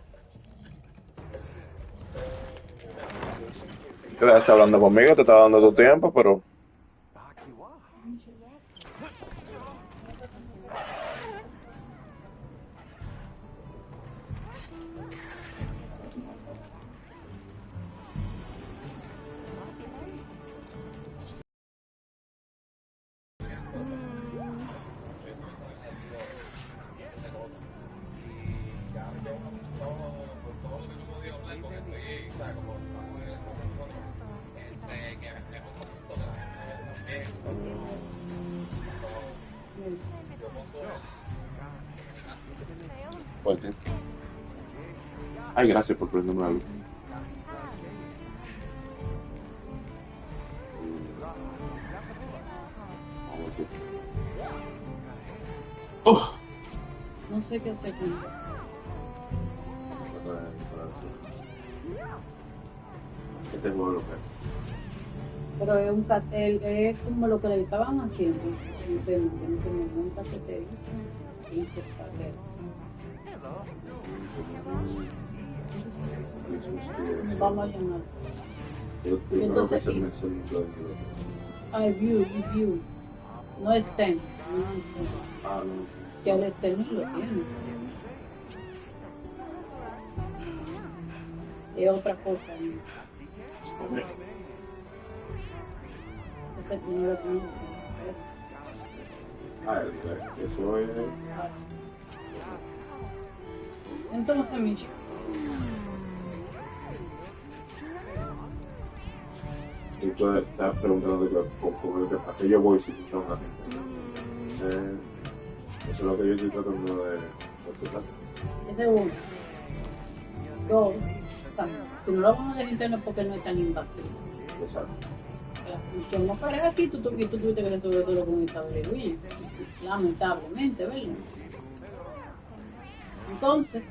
Te está hablando conmigo, te está dando tu tiempo, pero... Fuerte. Ay, gracias por prenderme la luz. Oh. No sé qué hacer con él. ¿Qué tengo lo que? Pero es un cartel, es como lo que le estaban haciendo. No sé, un cafetería. Vamos a llamar. Entonces, view. No es STEM. Que el STEM lo tiene. Es otra cosa. Eso es. Entonces, mi chico. Y tú estás preguntando a qué yo voy si tú estás la gente. Eso es lo que yo estoy tratando de explicar. Ese es uno. Dos. Si no lo vamos a hacer interno porque no es tan invasivo. Exacto. La función no pareja aquí, tú tuviste que resolver todo con Estado de William. Lamentablemente, ¿verdad? Entonces,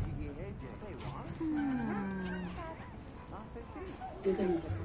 yo tengo que...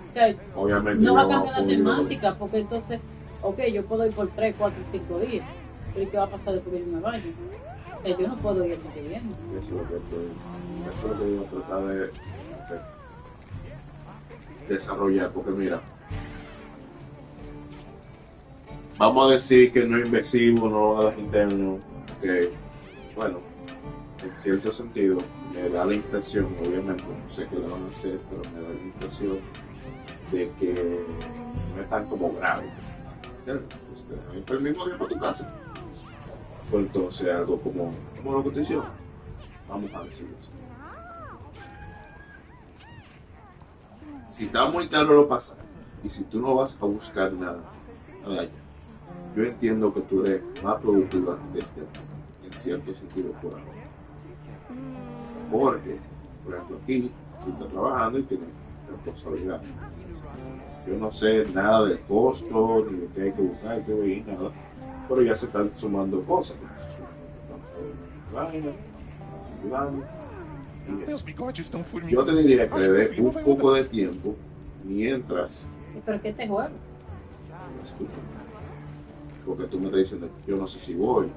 O sea, obviamente no va a cambiar la temática, porque entonces, ok, yo puedo ir por 3, 4, 5 días, pero ¿y qué va a pasar después que yo me vaya? O sea, yo no puedo ir el que viene. Eso es lo que yo tratar de desarrollar, porque mira, vamos a decir que no es invasivo, no lo hagas interno, que bueno, en cierto sentido me da la impresión, obviamente no sé qué le van a hacer, pero me da la impresión de que no es tan como grave. Es el mismo día para tu casa. Pues entonces algo como lo que te hicieron, vamos a decirlo así. Si está muy claro lo pasa, y si tú no vas a buscar nada, yo entiendo que tú eres más productiva desde en cierto sentido por ahora. Porque, por ejemplo, aquí tú estás trabajando y tienes responsabilidad. Yo no sé nada del costo, ni de qué hay que buscar, qué ver, nada, pero ya se están sumando cosas. Meus bigodes estão formigando. Yo te diría que le dé un poco de tiempo mientras. ¿Pero qué te juego? Porque tú me estás diciendo, yo no sé si voy.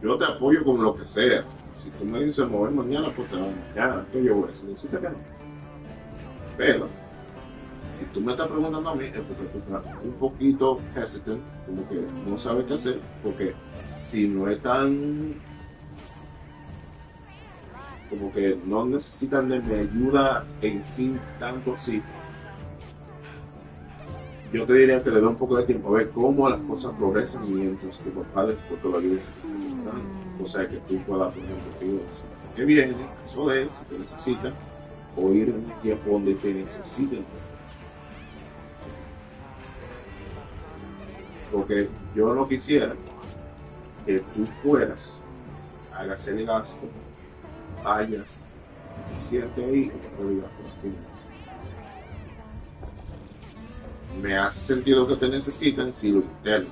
Yo te apoyo con lo que sea. Si tú me dices mover mañana, pues te vas mañana. Entonces yo voy a decir que no. Pero, si tú me estás preguntando a mí, es porque tú estás un poquito hesitant, como que no sabes qué hacer, porque si no es tan, como que no necesitan de mi ayuda en sí tanto así, yo te diría que le dé un poco de tiempo a ver cómo las cosas progresan mientras tu papá después te lo ayude. O sea, que tú puedas, por ejemplo, que viene, eso es, si te necesitan, o ir en un tiempo donde te necesiten. Porque yo no quisiera que tú fueras, hagas el gasto, vayas, te sientes ahí y te digas por ti. Me hace sentido que te necesitan si lo intentan.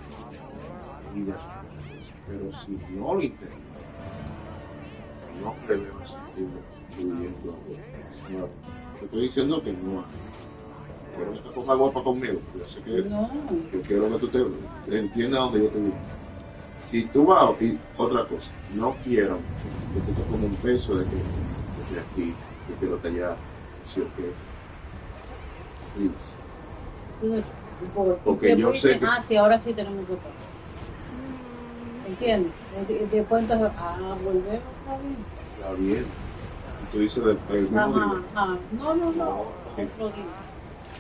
Pero si no lo intentan, no te veo sentido viviendo. No, te estoy diciendo que no. Quiero que te pongas guapa conmigo. Yo sé que yo quiero que tú te entiendas donde yo te vivo. Si tú vas, y otra cosa, no quiero que tú te pongas un peso de que yo estoy aquí, yo quiero que allá, si o qué. Please. Porque yo sé que... sí, ahora sí tenemos que pagar. ¿Entiendes? Después entonces, volvemos, está bien. Tú dices del mismo día. No.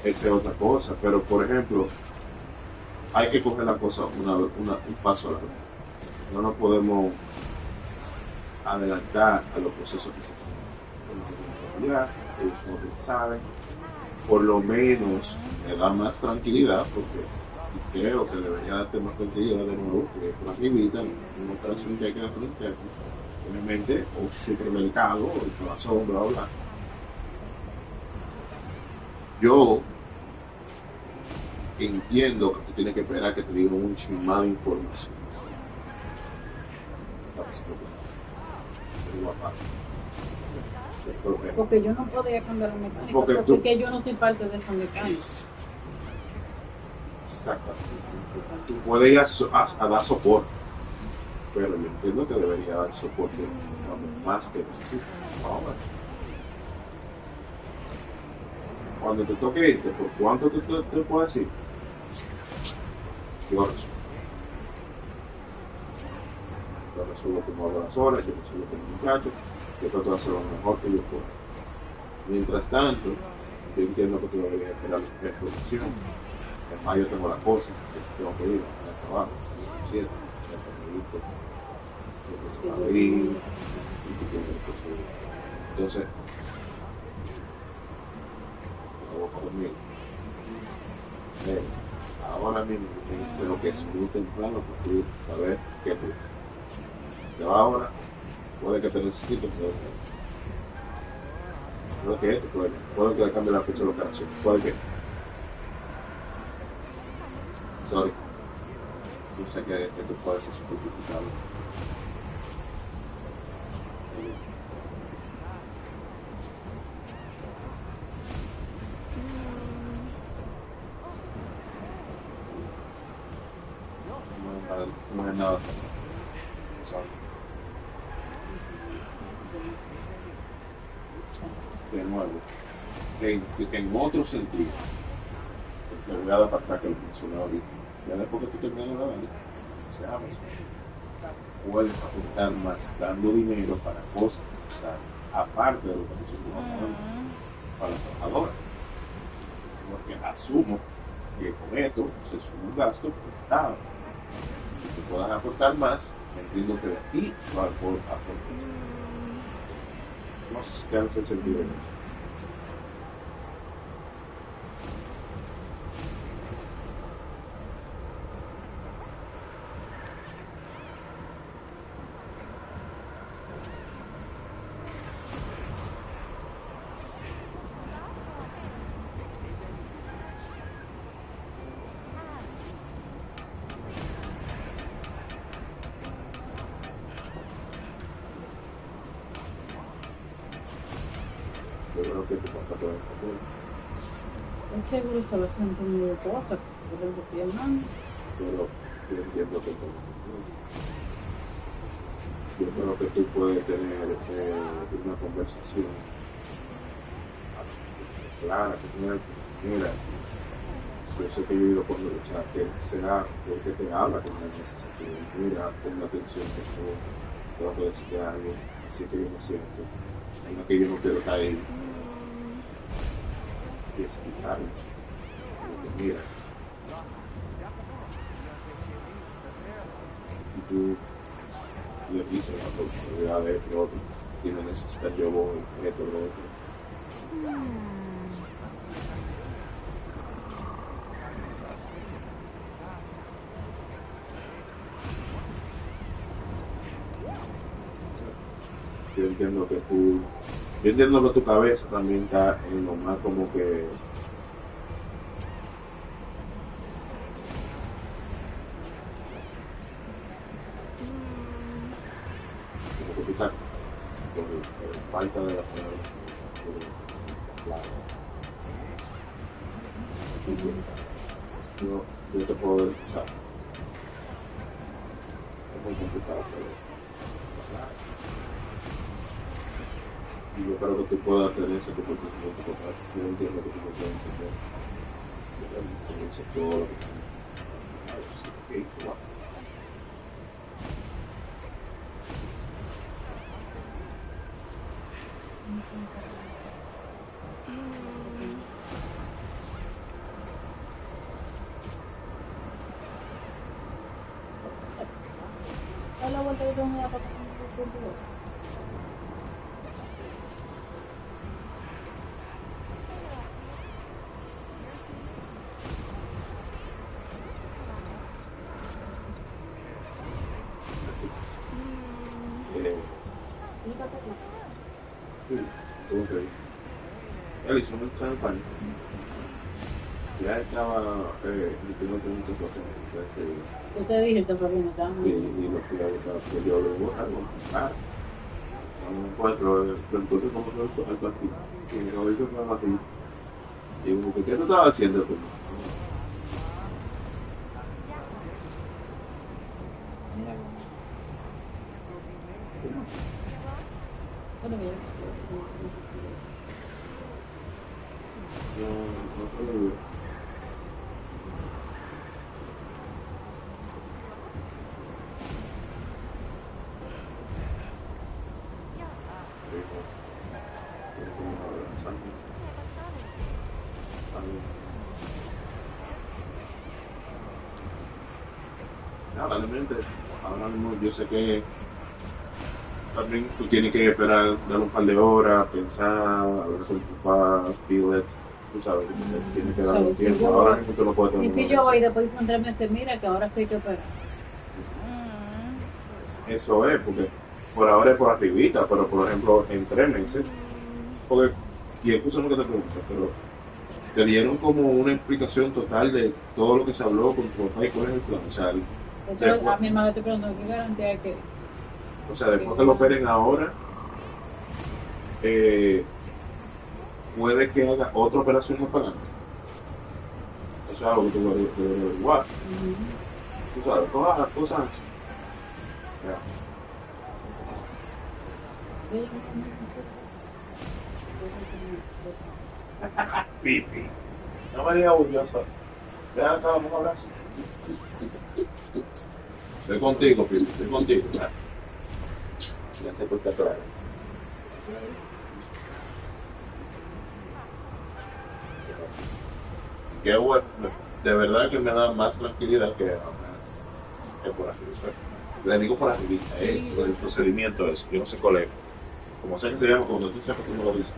Esa es otra cosa, pero por ejemplo, hay que coger la cosa un paso a la vez. No nos podemos adelantar a los procesos que se tienen. Ellos son los que saben. Por lo menos me da más tranquilidad, porque creo que debería darte más tranquilidad de nuevo, que por aquí evitan una operación que hay que hacer interno, obviamente, o supermercado, o el corazón, bla, bla. Yo entiendo que tú tienes que esperar que te digan un chismado de información. Porque yo no podía cambiar un mecánico, porque yo no soy parte de esa mecánica. Exactamente. Tú puedes ir a dar soporte, pero yo entiendo que debería dar soporte cuando más te necesitas. Cuando te toque irte, ¿por cuánto te puedo decir? Yo resuelvo como hago las horas, yo resuelvo con el muchacho, yo trato de hacer lo mejor que yo puedo. Mientras tanto, yo entiendo que tú deberías esperar la información. En mayo tengo la cosa, que si tengo que ir al trabajo, ¿cierto? Que se va a ir, y que tiene que conseguir. Entonces, conmigo. Ahora mismo de lo que es muy temprano para tú saber qué tú. Pero ahora puede que te necesites, puede que le cambie la fecha de la operación, puede que. Sorry. Yo sé que tú puedes ser súper complicado. No es nada fácil. De nuevo, en otro sentido, porque voy a dar para atrás que lo mencioné ahorita, ya después que tú terminas la banda, se abre eso. Puedes aportar más dando dinero para cosas necesarias, aparte de lo que nosotros pagando para la trabajadora. Porque asumo que con esto se suma un gasto por el Estado. Si te puedas aportar más, entiendo que de aquí va a aportar. No sé si te hace sentido eso. Yo creo que tu papá te va a entender. El seguro se va a hacer un cambio de cosas, por lo que estoy hablando. Yo entiendo que todo. Yo creo que tú puedes tener una conversación clara, que mira, yo sé que yo he ido por, o sea, que será porque te habla con ese sentido, mira, pon la atención que tú vas a decirle a alguien, así que yo me siento, no que yo no quiero estar ahí y explicarle, porque mira, y tú le dices la oportunidad de esto, otro, si me necesitas yo voy, esto, lo otro. Yo entiendo que tu cabeza también está en lo más como que tú estás por falta de la yo te puedo escuchar. Es muy complicado, pero y yo creo que tú puedas tener ese comportamiento total. Yo entiendo que tú no puedes entender. Yo comienzo todo lo que tú la vuelta yo tengo una cosa Alison no está en pánico. Ya estaba metiéndote en muchas cosas. Yo te dije que fue bien, ¿está? Y lo fui a buscar, porque yo lo voy a buscar. No encuentro, entonces como fue al partido. Y no hizo nada así. Y como que, ¿qué tú estabas haciendo tú? Realmente, ahora mismo yo sé que también tú tienes que esperar, dar un par de horas, pensar, hablar con tu papá, feel it, tú sabes, tienes que dar un tiempo, ahora mismo tú no puedes tener. Y si yo voy después son 3 meses, mira que ahora sí hay que operar. Eso es, porque por ahora es por arribita, pero por ejemplo en 3 meses, porque, y escúchame que te pregunto, pero te dieron como una explicación total de todo lo que se habló con tu papá y cuál es el plan, o sea, a mi hermano te pregunto, ¿qué garantía hay que? O sea, después que lo operen ahora, puede que haga otra operación más para adelante. Eso es algo que tú debes averiguar. Tú sabes, todas las cosas así. Pipi. No me digas orgulloso. Ya acabamos de hablar. Estoy contigo, Pipi, estoy contigo. Ya te puedes atrás. Qué bueno, de verdad que me da más tranquilidad que por así decirlo. Le digo por arriba, por el procedimiento es, yo no sé cuál es. Como sé que se llama, cuando tú sepas, tú me lo dices.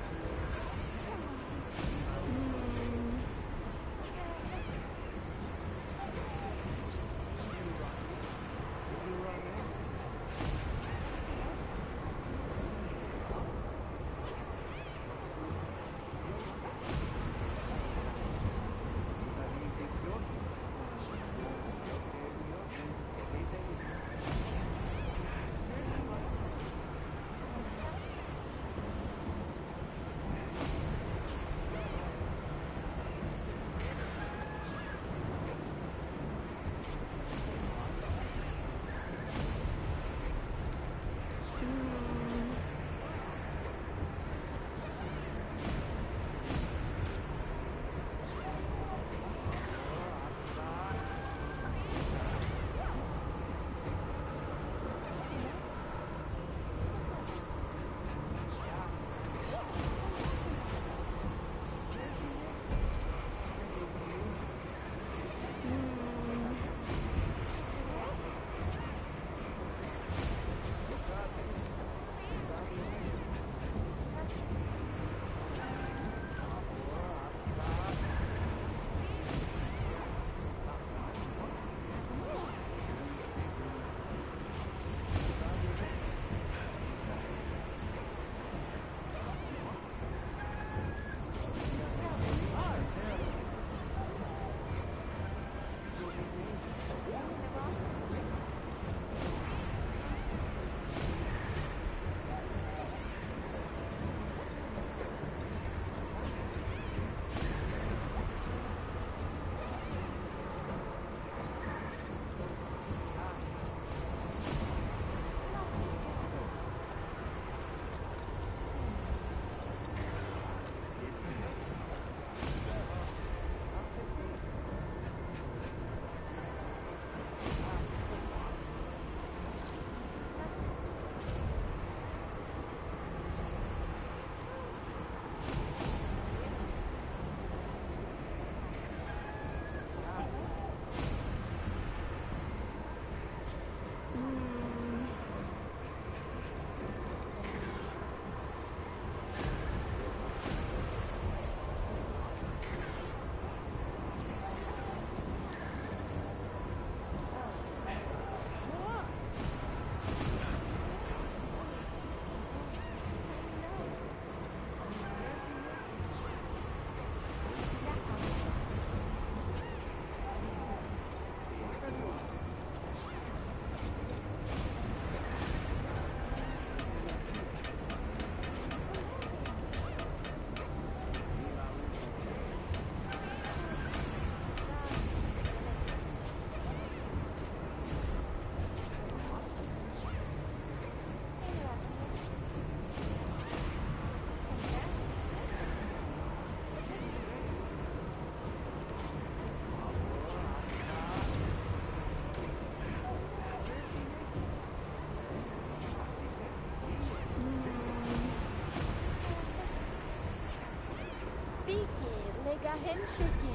هنشكي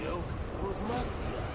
يوك روزمارتيا